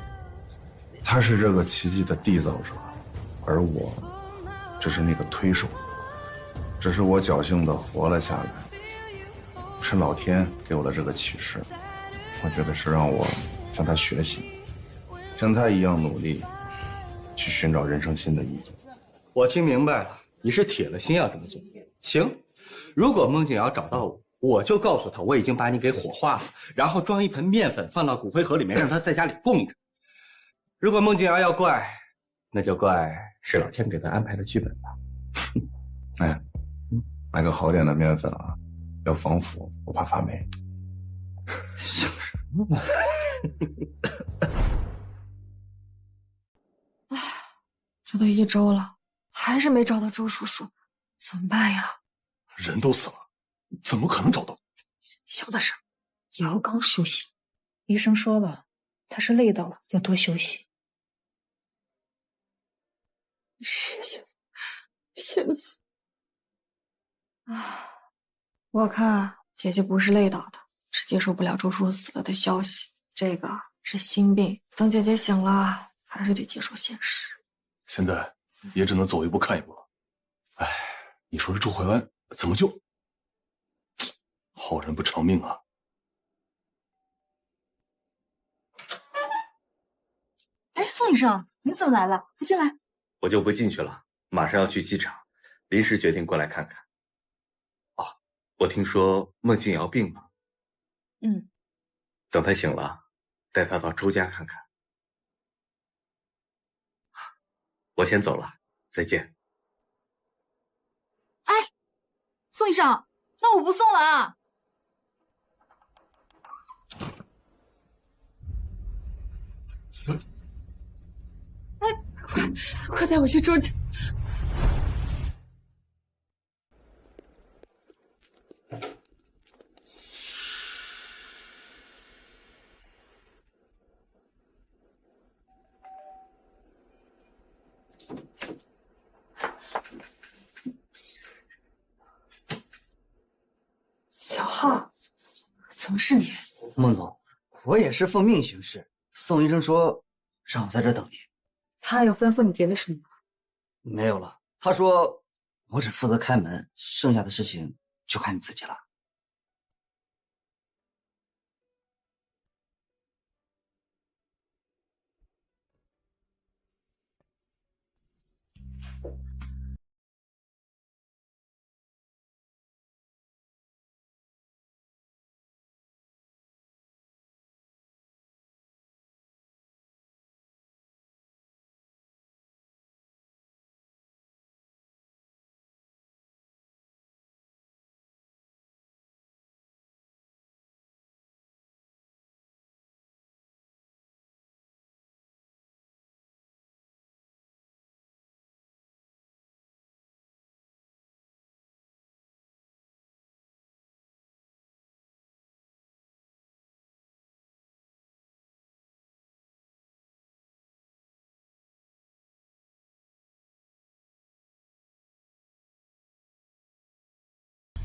他是这个奇迹的缔造者，而我只是那个推手。只是我侥幸的活了下来，是老天给我的这个启示。我觉得是让我向他学习，像他一样努力，去寻找人生新的意义。我听明白了，你是铁了心要这么做。行，如果孟景瑶找到我，我就告诉他我已经把你给火化了，然后装一盆面粉放到骨灰盒里面，让他在家里供着。如果孟景瑶要怪，那就怪是老天给他安排的剧本吧。哎，买个好点的面粉啊，要防腐，我怕发霉。想什么呢？唉，这都1周了，还是没找到周叔叔，怎么办呀？人都死了，怎么可能找到？小点声，瑶刚休息，医生说了，他是累到了，要多休息。谢谢，骗子！啊，我看姐姐不是累倒的，是接受不了周叔死了的消息。这个是心病，等姐姐醒了，还是得接受现实。现在也只能走一步看一步了。哎，你说这周淮安怎么就好人不长命啊？哎，宋医生，你怎么来了？快进来。我就不进去了，马上要去机场，临时决定过来看看。哦，我听说孟静瑶病了。嗯，等她醒了，带她到周家看看。我先走了，再见。哎，宋医生，那我不送了啊。哎，快带我去周家！小浩，怎么是你？孟总，我也是奉命行事。宋医生说让我在这等你。他有吩咐你别的什么？没有了，他说我只负责开门，剩下的事情就看你自己了。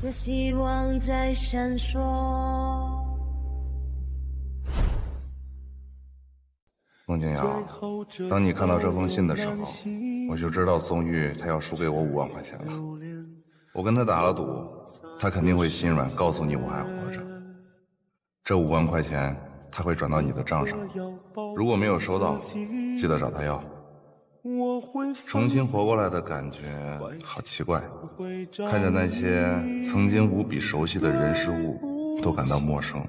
有希望在闪烁。孟静瑶，当你看到这封信的时候，我就知道宋玉他要输给我5万块钱了。我跟他打了赌，他肯定会心软，告诉你我还活着。这5万块钱他会转到你的账上，如果没有收到，记得找他要。重新活过来的感觉好奇怪，看着那些曾经无比熟悉的人事物都感到陌生。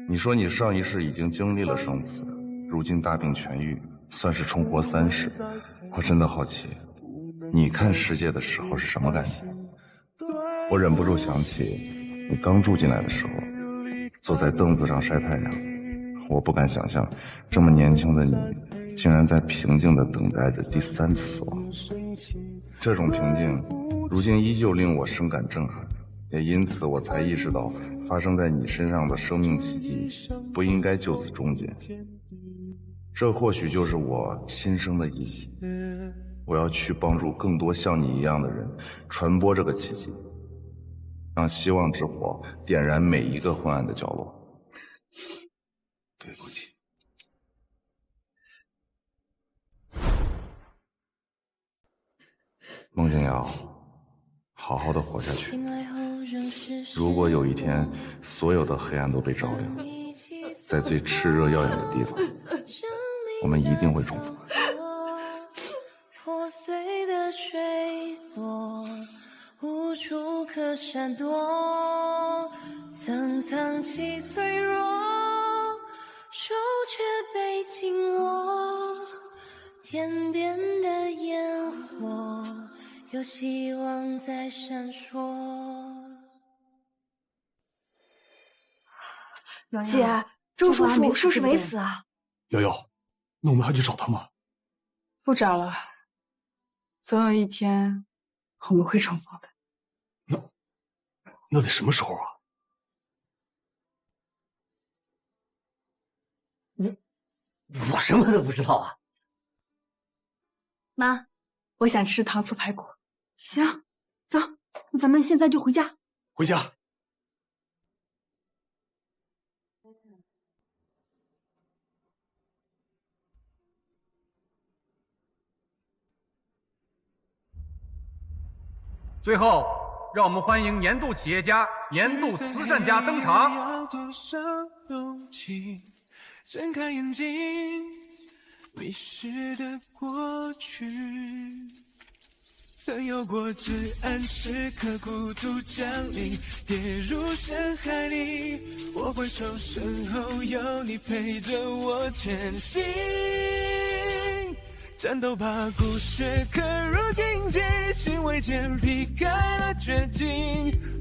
你说你上一世已经经历了生死，如今大病痊愈，算是重活3世。我真的好奇，你看世界的时候是什么感觉？我忍不住想起你刚住进来的时候，坐在凳子上晒太阳。我不敢想象，这么年轻的你竟然在平静地等待着第3次死亡。这种平静如今依旧令我深感震撼，也因此我才意识到发生在你身上的生命奇迹不应该就此终结。这或许就是我新生的意义。我要去帮助更多像你一样的人，传播这个奇迹，让希望之火点燃每一个昏暗的角落。对不起。孟静瑶，好好的活下去。如果有一天所有的黑暗都被照亮，在最炽热耀眼的地方，我们一定会重逢。破碎的坠落，无处可闪躲，曾藏起脆弱，手却被紧握。天边的烟火，有希望在闪烁。姐，周叔叔是不是没死啊？瑶瑶，那我们还去找他吗？不找了，总有一天我们会重逢的。那得什么时候啊？我什么都不知道啊。妈，我想吃糖醋排骨。行，走，那咱们现在就回家。回家。最后，让我们欢迎年度企业家、年度慈善家登场。睁开眼睛，迷失的过去，曾有过至暗时刻，孤独降临，跌入深海里。我回首身后有你陪着我前行，战斗把故事刻入情节，心未间劈开了绝境，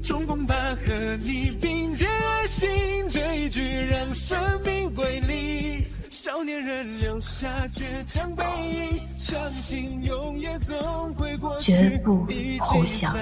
重逢吧和你并肩而行，这一句让生命归零。少年人留下倔强背影，相信永远总会过去，绝不投降。